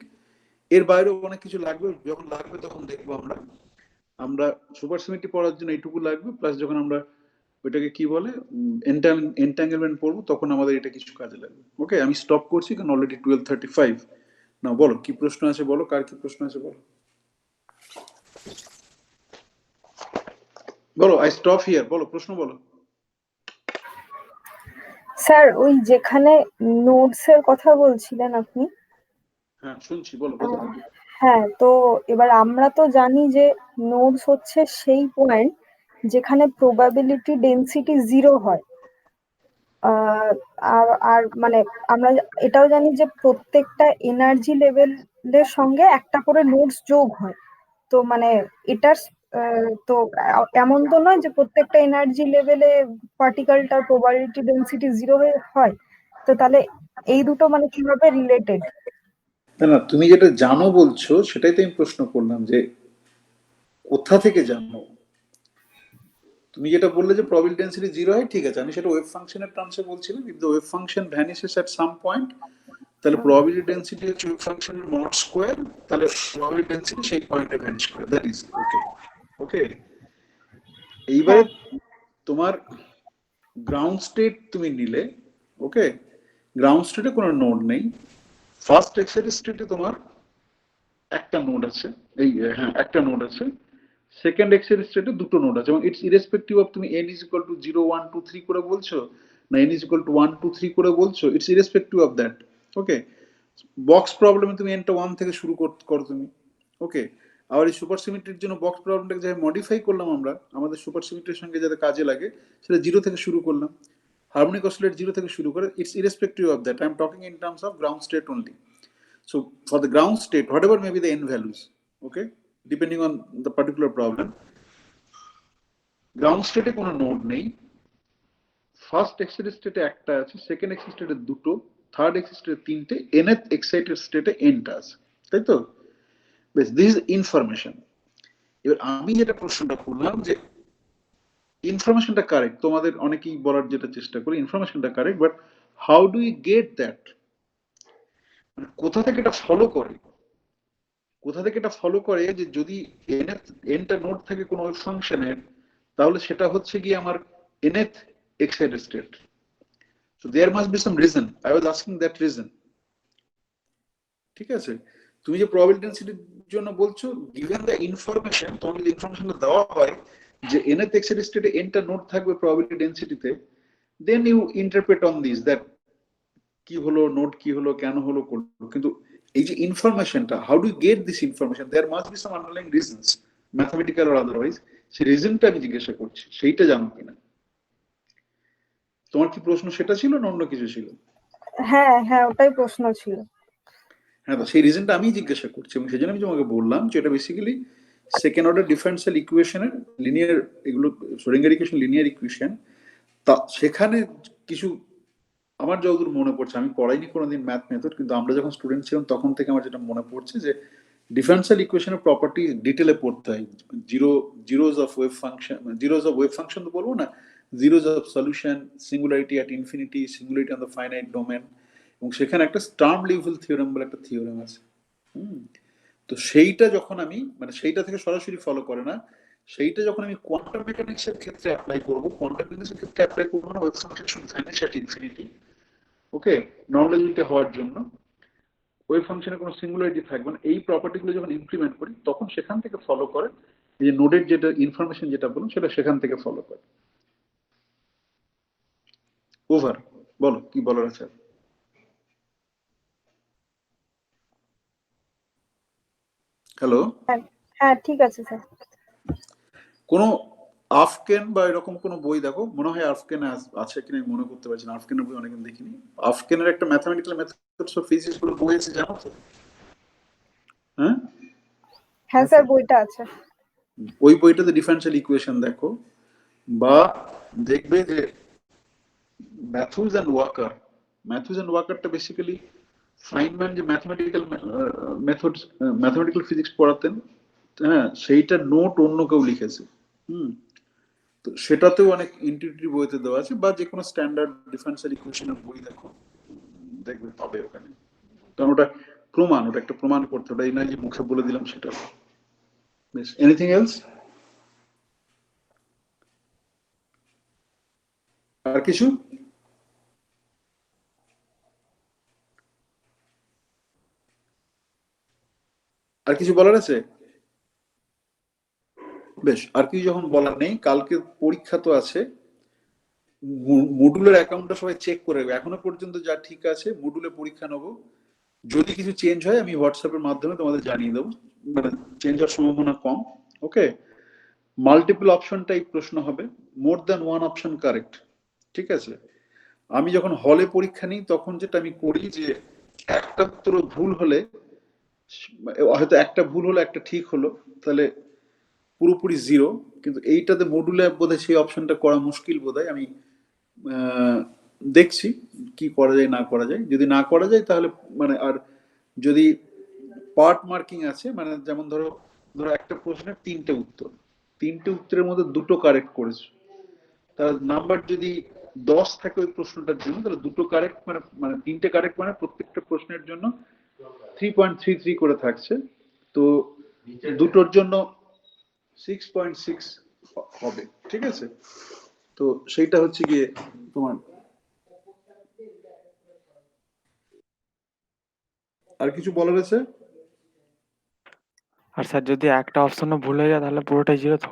এর বাইরেও অনেক কিছু লাগবে, যখন লাগবে তখন দেখবো আমরা। আমরা সুপারসিমিট্রি পড়ার জন্য এইটুকু লাগবে, প্লাস যখন আমরা ওইটাকে কি বলে এন্টাঙ্গেলমেন্ট পড়বো তখন আমাদের এটা কিছু কাজে লাগবে। ওকে, আমি স্টপ করছি কারণ অলরেডি 12:35। না বলো কি প্রশ্ন আছে, বলো কার কি প্রশ্ন আছে বলো, বলো। আই স্টপ হিয়ার, বলো প্রশ্ন বলো। স্যার ওই যেখানে নোটস এর কথা বলছিলেন আপনি, হ্যাঁ শুনছি, বলো বলো। হ্যাঁ, তো এবার আমরা তো জানি যে নোডস হচ্ছে সেই পয়েন্ট যেখানে প্রবাবিলিটি ডেনসিটি 0 হয়। আর আর মানে আমরা এটাও জানি যে প্রত্যেকটা এনার্জি লেভেলের সঙ্গে একটা করে নোডস যোগ হয়। তো মানে এটার তো এমন তো নয় যে প্রত্যেকটা এনার্জি লেভেলে পার্টিকেলটার প্রবাবিলিটি ডেনসিটি 0 হয়। তো তাহলে এই দুটো মানে কিভাবে রিলেটেড? না না, তুমি যেটা জানো বলছো সেটাই তো আমি প্রশ্ন করলাম, যে কোথা থেকে জানো। তুমি যেটা বললে যে প্রবাবিলিটি ডেনসিটি 0 হয়, ঠিক আছে, আমি সেটা ওয়েভ ফাংশনের টার্মসে বলছিলাম। If the wave function ভ্যানিশেস at some point, তাহলে প্রবাবিলিটি ডেনসিটি হচ্ছে ওয়েভ ফাংশনের মড স্কয়ার, তাহলে প্রবাবিলিটি ডেনসিটি সেই পয়েন্টে ভ্যানিশ করে। That is okay. ওকে, এইবারে তোমার গ্রাউন্ড স্টেট তুমি নিলে, ওকে, গ্রাউন্ড স্টেটে কোনো নোড নেই। ফার্স্ট এক্সাইটেড স্টেটে তোমার একটা নোড আছে, এই হ্যাঁ একটা নোড আছে। সেকেন্ড এক্সাইটেড স্টেটে দুটো নোড আছে, এবং ইটস ইরেসপেক্টিভ অফ তুমি n is equal to 0 1 2 3 করে বলছো না n is equal to 1 2 3 করে বলছো, it's irrespective of that. Okay, box প্রবলেমে তুমি n টা 1 থেকে শুরু করো তুমি। ওকে, আর এই সুপার সিমেট্রির জন্য বক্স প্রবলেমটাকে যাই মডিফাই করলাম আমরা আমাদের সুপার সিমেট্রির সঙ্গে যাতে কাজে লাগে, সেটা 0 থেকে শুরু করলাম। হারমোনিক অসিলেটর 0 থেকে শুরু করে, it's irrespective of that. I am talking in terms of ground state only. So for the ground state, whatever may be the n values, okay, depending on the particular problem, ground state e kono node nei, first excited state e ekta ache, second excited state e duto, third excited state e tinte, nth excited state e n ta ache, tai to? Bes, this is information. এবার আমি যেটা প্রশ্নটা করলাম যে ইনফরমেশনটা correct, তোমাদের অনেকেই বলার যেটা চেষ্টা করি ইনফরমেশনটা correct, but how do you get that? কোথা থেকে এটা ফলো করে, কোথা থেকে এটা ফলো করে যে যদি nটা নোড থাকে কোন ওয়েভ ফাংশনের, তাহলে সেটা হচ্ছে কি আমার nth excited state. So there must be some reason. I was asking that reason. ঠিক আছে, তুমি যে প্রবাবিলিটি ডেনসিটির জন্য বলছো, given the information, তোমাকে যে ইনফরমেশনটা দেওয়া হয় যে nth excited state এ nটা নোড থাকবে probability ডেনসিটিতে, then you interpret on this that কি হলো, নোড কি হলো, কেন হলো করলো। কিন্তু এই যে ইনফরমেশনটা, how do get this information, there must be some underlying reasons. Mathematical or otherwise, সেই রিজনটা আমি জিজ্ঞাসা করছি, সেইটা জানো কিনা। তোমার কি প্রশ্ন সেটা ছিল না অন্য কিছু ছিল? হ্যাঁ হ্যাঁ, ওটাই প্রশ্ন ছিল। হ্যাঁ, তো সেই রিজনটা আমি জিজ্ঞাসা করছি, এবং সেই জন্য আমি তোমাকে বললাম যে এটা বেসিক্যালি সেকেন্ড অর্ডার ডিফারেন্সিয়াল ইকুয়েশনের লিনিয়ার, এগুলো শ্রোডিঙ্গার ইকুয়েশন লিনিয়ার ইকুয়েশন। তা সেখানে কিছু আমার যতদূর মনে পড়ছে, আমি পড়াইনি কোনোদিন ম্যাথ মেথড, কিন্তু আমরা যখন স্টুডেন্ট ছিলাম তখন থেকে আমার যেটা মনে পড়ছে যে ডিফারেন্সিয়াল ইকুয়েশনের প্রপার্টি ডিটেলে পড়তে হয়। Zeros of wave function, zeros of wave function তো বলবো না, zeros of solution, singularity at infinity, singularity on the finite domain, এবং সেখানে একটা স্টার্ম লিউভিল থিওরেম বলে একটা থিওরেম আছে। তো সেইটা যখন আমি মানে সেইটা থেকে সরাসরি ফলো করে না, সেইটা যখন আমি কোয়ান্টাম মেকানিক্সের ক্ষেত্রে অ্যাপ্লাই করব, কোয়ান্টাম মেকানিক্সের ক্ষেত্রে অ্যাপ্লাই করব না, wave function should vanish at infinity, okay, normality হওয়ার জন্য ওয়েভ ফাংশনে কোনো সিঙ্গুলারিটি থাকবে না, এই প্রপার্টিগুলো যখন ইমপ্লিমেন্ট করি তখন সেখান থেকে ফলো করে এই যে নোডের যেটা ইনফরমেশন যেটা বলুন সেটা সেখান থেকে ফলো করে। ওভার, বলো কি বলার আছে। হ্যালো, হ্যাঁ ঠিক আছে স্যার। কোনো আফকেন বা এরকম কোনো বই দেখো, মনে হয় আফকেন আছে কিনা আমি মনে করতে পারছি না, আফকেনের বই অনেকদিন দেখিনি। আফকেনের একটা ম্যাথমেটিক্যাল মেথডস অফ ফিজিক্স বলে বই আছে, জানো তো? হ্যাঁ হ্যাঁ স্যার, বইটা আছে। ওই বইটাতে ডিফারেন্সিয়াল ইকুয়েশন দেখো, বা দেখবে যে ম্যাথুস অ্যান্ড ওয়াকারটা বেসিক্যালি ফাইনম্যান যে ম্যাথমেটিক্যাল মেথডস ম্যাথমেটিক্যাল ফিজিক্স পড়াতেন, হ্যাঁ, সেইটা নোট অন্য কেউ লিখেছে। তো সেটাতেও অনেক ইন্টিউটিভ বইতে দেওয়া আছে, বা যে কোনো স্ট্যান্ডার্ড ডিফারেন্সিয়াল ইকুয়েশনের বই দেখো, দেখবে পাবে ওখানে। কারণ ওটা প্রমাণ, ওটা একটা প্রমাণ করতে, ওটা এই নয় যে মুখে বলে দিলাম সেটা। বেশ, এনিথিং এলস? আর কিছু? আর কিছু বলার আছে? বেশ, আর কিছু যখন বলার নেই, কালকে পরীক্ষা তো আছে, মডুলের অ্যাকাউন্টটা সবাই চেক করে নেবে। এখনো পর্যন্ত যা ঠিক আছে, মডুলে পরীক্ষা নেবো, যদি কিছু চেঞ্জ হয় আমি হোয়াটসঅ্যাপের মাধ্যমে তোমাদের জানিয়ে দেবো, মানে চেঞ্জ হওয়ার সম্ভাবনা কম। ওকে, মাল্টিপল অপশন টাইপ প্রশ্ন হবে, more than one option correct, ঠিক আছে? আমি যখন হলে পরীক্ষা নিই তখন যেটা আমি করি যে একটা উত্তর ভুল হলে, হয়তো একটা ভুল হলো একটা ঠিক হলো, তাহলে পুরোপুরি জিরো, কিন্তু এইটাতে মডুলে বোধহয় সেই অপশনটা করা মুশকিল বোধহয়। আমি দেখছি কি করা যায় না করা যায়, যদি না করা যায় তাহলে মানে, আর যদি পার্ট মার্কিং আছে, মানে যেমন ধরো একটা প্রশ্নের তিনটে উত্তরের মধ্যে দুটো কারেক্ট করেছো, তার নাম্বার যদি 10 থাকে ওই প্রশ্নটার জন্য, তাহলে দুটো কারেক্ট মানে তিনটে কারেক্ট, মানে প্রত্যেকটা প্রশ্নের জন্য 3.33 করে থাকছে, তো দুটোর জন্য 6.6 হবে, ঠিক আছে? তো সেইটা হচ্ছে গিয়ে তোমার। আর কিছু বলার আছে? আর স্যার যদি একটা অপশনও ভুল হয়ে যায় তাহলে পুরোটাই জিরো তো?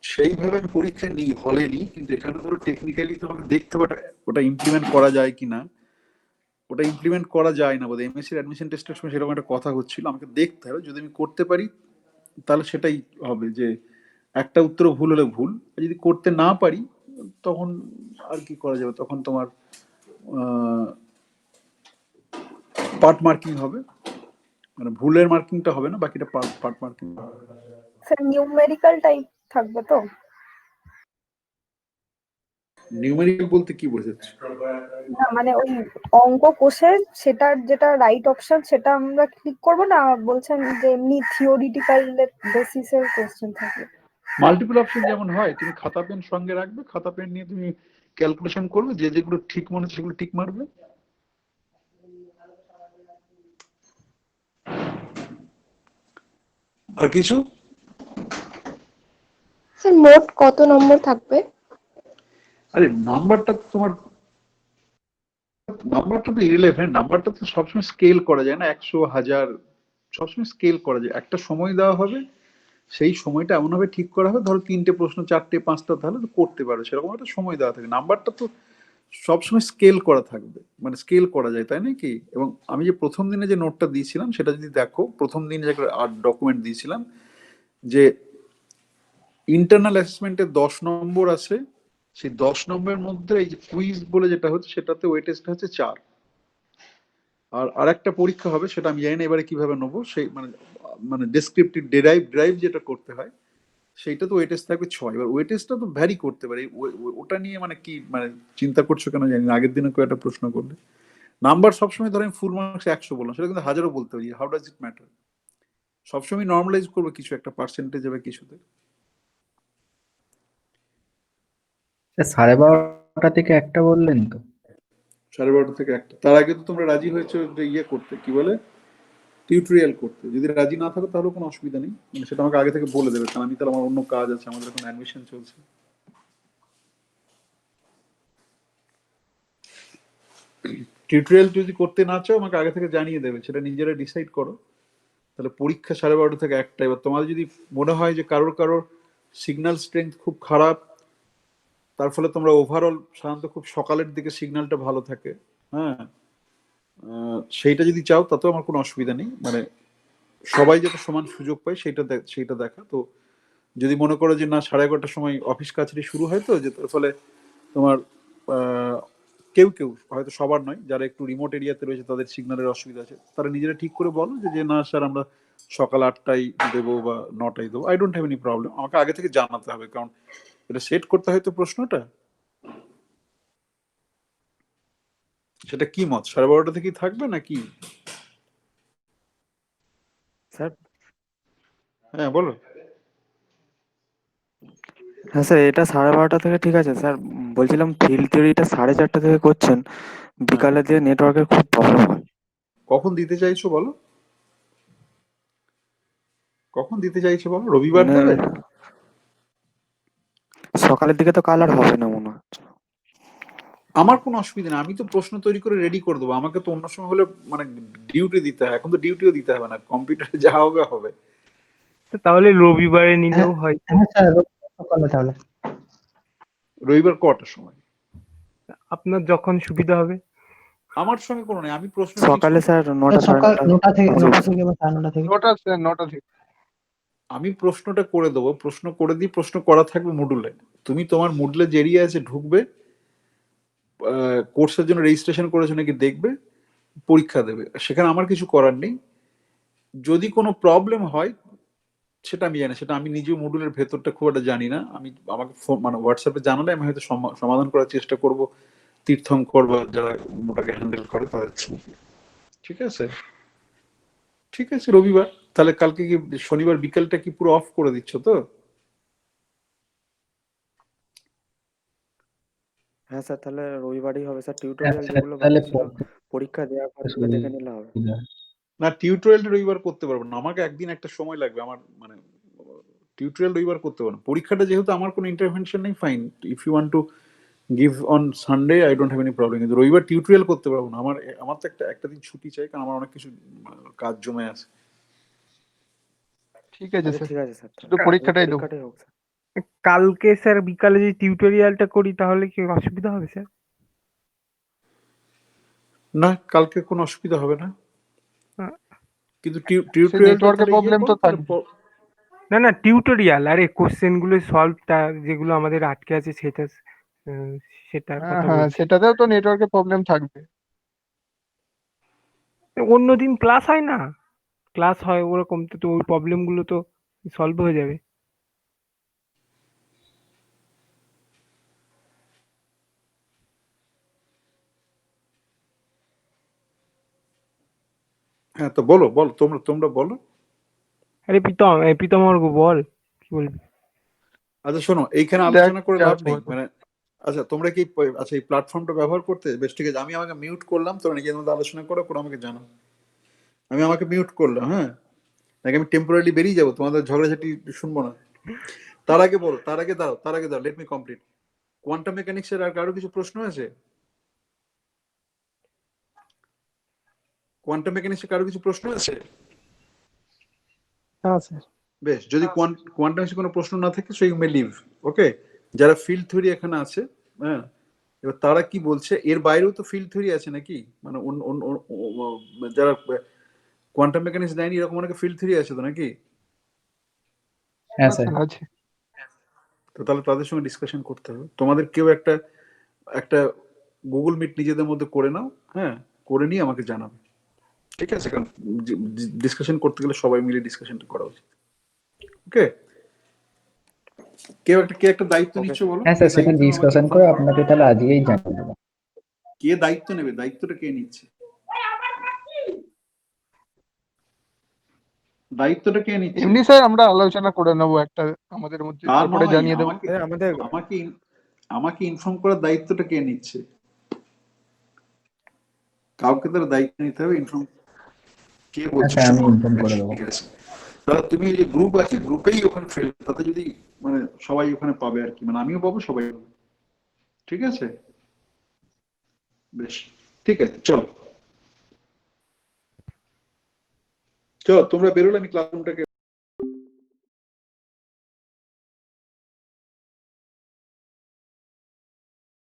সেইভাবে আমি পরীক্ষা নিই, হলে নিই, কিন্তু এখানে ধরো টেকনিক্যালি তোমাকে দেখতে হবে ওটা ইমপ্লিমেন্ট করা যায় কিনা। ওটা ইমপ্লিমেন্ট করা যায় না বোধহয়, এমএসসির অ্যাডমিশন টেস্টের সময় সেরকম একটা কথা হচ্ছিল, আমাকে দেখতে হবে, যদি আমি করতে পারি তাহলে সেটাই হবে, যে একটা উত্তর ভুল হলে ভুল, যদি করতে না পারি তখন আর কি করা যাবে, তখন তোমার পার্ট মার্কিং হবে, মানে ভুলের মার্কিংটা হবে না, বাকিটা part marking. Sir numerical type থাকবে তো? নিউমেরিক্যাল বলতে কি বোঝাচ্ছ? না মানে ওই অঙ্ক কোষের সেটার যেটা রাইট অপশন সেটা আমরা ক্লিক করব না, বলছেন যে এমনি থিওরিটিক্যাল বেসিসের কোশ্চেন থাকবে? মাল্টিপল অপশন যেমন হয়, তুমি খাতা পেন সঙ্গে রাখবে, খাতা পেন নিয়ে তুমি ক্যালকুলেশন করবে, যে যেগুলো ঠিক মনে হচ্ছে সেগুলো টিক মারবে। আর কিছু? স্যার মোট কত নম্বর থাকবে? আরে নাম্বারটা তো ইররিলেভেন্ট, নাম্বারটা তো সবসময় স্কেল করা যায় না, 100, 1000 সবসময় স্কেল করা যায়। একটা সময় দেওয়া হবে, সেই সময়টা এমন ভাবে ঠিক করা হবে, ধরো 3টে প্রশ্ন 4টে 5টা, তাহলে তো করতে পারো, সেরকম একটা সময় দেওয়া থাকে। নাম্বারটা তো সবসময় স্কেল করা থাকবে, মানে স্কেল করা যায়, তাই না কি? এবং আমি যে প্রথম দিনে যে নোটটা দিয়েছিলাম সেটা যদি দেখো, প্রথম দিন যে ডকুমেন্ট দিয়েছিলাম যে ইন্টারনাল অ্যাসেসমেন্টে 10 নম্বর আছে, সেই 10 নম্বরের মধ্যে এই যে কুইজ বলে যেটা হচ্ছে সেটাতে ওয়েটেজটা হচ্ছে 4। আর আরেকটা পরীক্ষা হবে, সেটা আমি জানি না এবারে কিভাবে নেবো, সেই মানে মানে ডেসক্রিপটিভ ড্রাইভ যেটা করতে হয় সেইটা তো ওয়েটেজ থাকবে 6। এবার ওয়েটেজটা তো ভ্যারি করতে পারে, ওটা নিয়ে মানে কি মানে চিন্তা করছো কেন জানি না। আগের দিনে কেউ একটা প্রশ্ন করলে নাম্বার সবসময় ধরেন ফুল মার্কস 100 বললাম, সেটা কিন্তু 1000ও বলতে পারি, হাউ ডাজ ইট ম্যাটার? সবসময় নর্মালাইজ করবো কিছু একটা পার্সেন্টেজ হবে কিছুতে। 12:30 থেকে 1টা বললেন তো? 12:30 থেকে 1টা। তার আগে তো তোমরা রাজি হয়েছো যে ইয়ে করতে, কি বলে, টিউটোরিয়াল করতে। যদি রাজি না থাকো তাহলে কোনো অসুবিধা নেই, মানে সেটা আমাকে আগে থেকে বলে দেবে, কারণ আমি তাহলে আমার অন্য কাজ আছে, আমাদের এখন অ্যাডমিশন চলছে। টিউটোরিয়াল যদি করতে না চাও আমাকে আগে থেকে জানিয়ে দেবে, সেটা নিজেরা ডিসাইড করো। তাহলে পরীক্ষা 12:30 থেকে 1টা। এবার তোমাদের যদি মনে হয় যে কারোর সিগন্যাল স্ট্রেংথ খুব খারাপ, তার ফলে তোমরা ওভারঅল সাধারণত খুব সকালের দিকে সিগন্যালটা ভালো থাকে, হ্যাঁ, সেইটা যদি চাও তাতেও আমার কোনো অসুবিধা নেই, মানে সবাই যাতে সমান সুযোগ পায় সেইটা দেখা। তো যদি মনে করো যে না 11:30টার সময় অফিস কাছারি শুরু হয়, তো যে তার ফলে তোমার কেউ হয়তো সবার নয়, যারা একটু রিমোট এরিয়াতে রয়েছে তাদের সিগন্যালের অসুবিধা আছে, তারা নিজেরা ঠিক করে বলো যে না স্যার আমরা সকাল 8টায় দেবো বা 9টায় দেবো, I don't have any problem. আমাকে আগে থেকে জানাতে হবে, কারণ এটা সেট করতে হয় তো প্রশ্নটা। সেটা কি মত, 12:30 থেকেই থাকবে নাকি? স্যার হ্যাঁ বলো। হ্যাঁ স্যার, এটা 12:30 থেকে ঠিক আছে স্যার। বলছিলাম ফিল্ড থিওরিটা 4:30 থেকে করছেন, বিকালে দিয়ে নেটওয়ার্কের খুব প্রবলেম হয়। কখন দিতে চাইছো বলো, কখন দিতে চাইছো বলো? রবিবার মানে দেবে? সকালের দিকে তো কাল আর হবে না মনে হচ্ছে। আমার কোনো অসুবিধা নেই, আমি তো প্রশ্ন তৈরি করে রেডি করে দেবো। আমাকে তো অন্য সময় হলে মানে ডিউটি দিতে হয়, এখন তো ডিউটিও দিতে হবে না, কম্পিউটারে যা হবে হবে। তাহলে রবিবারে নিলেও হয়। হ্যাঁ স্যার, সকালে তাহলে। রবিবার কটার সময়? আপনার যখন সুবিধা হবে। আমার সঙ্গে কোনো নেই, আমি প্রশ্ন সকালে কিছু স্যার 9টা সকাল 9:30 9টা থেকে আচ্ছা, 9টা থেকে বা 9:30 থেকে। 9টা স্যার, 9টা থেকে। আমি প্রশ্নটা করে দেবো, প্রশ্ন করে দিই, প্রশ্ন করা থাকবে মুডুলে। তুমি তোমার মুডুলে যে এরিয়া আছে ঢুকবে, কোর্সের জন্য রেজিস্ট্রেশন করেছো নাকি দেখবে, পরীক্ষা দেবে, সেখানে আমার কিছু করার নেই। যদি কোনো প্রবলেম হয় সেটা আমি জানি, সেটা আমি নিজে মডুলের ভেতরটা খুব একটা জানি না, আমি আমাকে মানে হোয়াটসঅ্যাপে জানালে আমি হয়তো সমাধান করার চেষ্টা করব, তীর্থঙ্কর বা যারা ওটাকে হ্যান্ডেল করে তাদের। ঠিক আছে, ঠিক আছে রবিবার তাহলে। কালকে কি শনিবার বিকেলটা কি পুরো অফ করে দিচ্ছ তো? হ্যাঁ স্যার, তাহলে রবিবারই হবে স্যার। হ্যাঁ টিউটোরিয়াল স্যার, যেগুলো তাহলে বাকি ছিল পরীক্ষা দেওয়ার পর থেকে দেখে নিলে হবে। না, টিউটোরিয়াল রবিবার করতে পারবো না, আমাকে একদিন একটা সময় লাগবে আমার, মানে টিউটোরিয়াল রবিবার করতে পারবো না। পরীক্ষাটা যেহেতু আমার কোনো ইন্টারভেনশন নেই, fine, if you want to give on Sunday I don't have any problem, কিন্তু রবিবার টিউটোরিয়াল করতে পারবো না। আমার তো একটা দিন ছুটি চাই, কারণ আমার অনেক কিছু কাজ জমে আছে। ঠিক আছে আচ্ছা স্যার, ঠিক আছে স্যার, শুধু পরীক্ষাটাই দেবো। পরীক্ষাটাই হোক স্যার। কালকে স্যার বিকালে যদি টিউটোরিয়ালটা করি তাহলে কি অসুবিধা হবে স্যার? না, কালকে কোনো অসুবিধা হবে না, হ্যাঁ। কিন্তু সেই টিউটোরিয়ালটা নেটওয়ার্কের তাহলে ইয়ে প্রবলেম তো করো, তাহলে থাকবে। না টিউটোরিয়াল, আরে কোশ্চেন গুলো সলভটা যেগুলো আমাদের আটকে আছে সেটা, আহ, সেটার হ্যাঁ কথা হ্যাঁ, বলছি। সেটাতেও তো নেটওয়ার্কের প্রবলেম থাকবে। অন্যদিন ক্লাস হয় না, ক্লাস হয় ওরকম, তো ওই প্রবলেম গুলো তো সলভ হয়ে যাবে। হ্যাঁ তো বলো বলো, তোমরা বলো। আরে প্রীতম আর বল, কি বলবি? আচ্ছা শোনো, এইখানে দেখ আলোচনা করে যা লাভ নেই, বলবো। মানে আচ্ছা তোমরা কি আচ্ছা এই প্ল্যাটফর্মটা ব্যবহার করতে বেশ, ঠিক আছে, আমি আমাকে মিউট করলাম, তোমরা নিজের মধ্যে আলোচনা করো, করে আমাকে জানাও। আমি আমাকে মিউট করলাম, হ্যাঁ, নাকি আমি টেম্পোরারি বেরিয়ে যাবো, তোমাদের ঝগড়াঝাটি শুনবো না। তার আগে বলো, তার আগে দাও, লেট মি কমপ্লিট। কোয়ান্টাম মেকানিক্সের আর কারো কিছু প্রশ্ন আছে? কোয়ান্টাম মেকানিক্সের কারো কিছু প্রশ্ন আছে? হ্যাঁ স্যার। বেশ, যদি কোয়ান্টাম কোনো প্রশ্ন না থাকে সো ইউ মে লিভ, ওকে। যারা ফিল্ড থিওরি এখানে আছে, হ্যাঁ, এবার তারা কি বলছে, এর বাইরেও তো ফিল্ড থিওরি আছে নাকি, মানে যারা কোয়ান্টাম মেকানিক্স দেয়নি এরকম অনেক ফিল্ড থিওরি আছে তো নাকি? হ্যাঁ স্যার। আছে। তো তাহলে তাদের সঙ্গে ডিসকাশন করতে হবে। তোমাদের কেউ একটা গুগল মিট নিজেদের মধ্যে করে নাও, হ্যাঁ, করে নিয়ে আমাকে জানাবে, ঠিক আছে? কারণ ডিসকাশন করতে গেলে সবাই মিলে ডিসকাশনটা করা উচিত। ওকে, কে একটা দায়িত্ব Okay, নিচ্ছে বলো? হ্যাঁ স্যার, সেটা ডিসকাশন করে আপনাকে তাহলে আজকেই জানিয়ে দেবো। কে দায়িত্ব নেবে? দায়িত্বটা কে নিচ্ছে? দায়িত্বটা কে নিচ্ছে? এমনি স্যার আমরা আলোচনা করে নেবো একটা আমাদের মধ্যে, আর তারপরে নয়, জানিয়ে দেবো। আমাকে ইনফর্ম করার দায়িত্বটা কে নিচ্ছে? কাউকে তার দায়িত্ব নিতে হবে, ইনফর্ম। কে বলছে? হ্যাঁ, আমি ইনফর্ম করে দেবো। ঠিক আছে, তাহলে তুমি যে গ্রুপ আছে গ্রুপেই ওখানে ফেল, তাতে যদি মানে সবাই ওখানে পাবে আর কি, মানে আমিও পাবো, সবাই পাবে, ঠিক আছে? বেশ, ঠিক আছে, চলো তোমরা বেরোলে, আমি ক্লাসরুমটাকে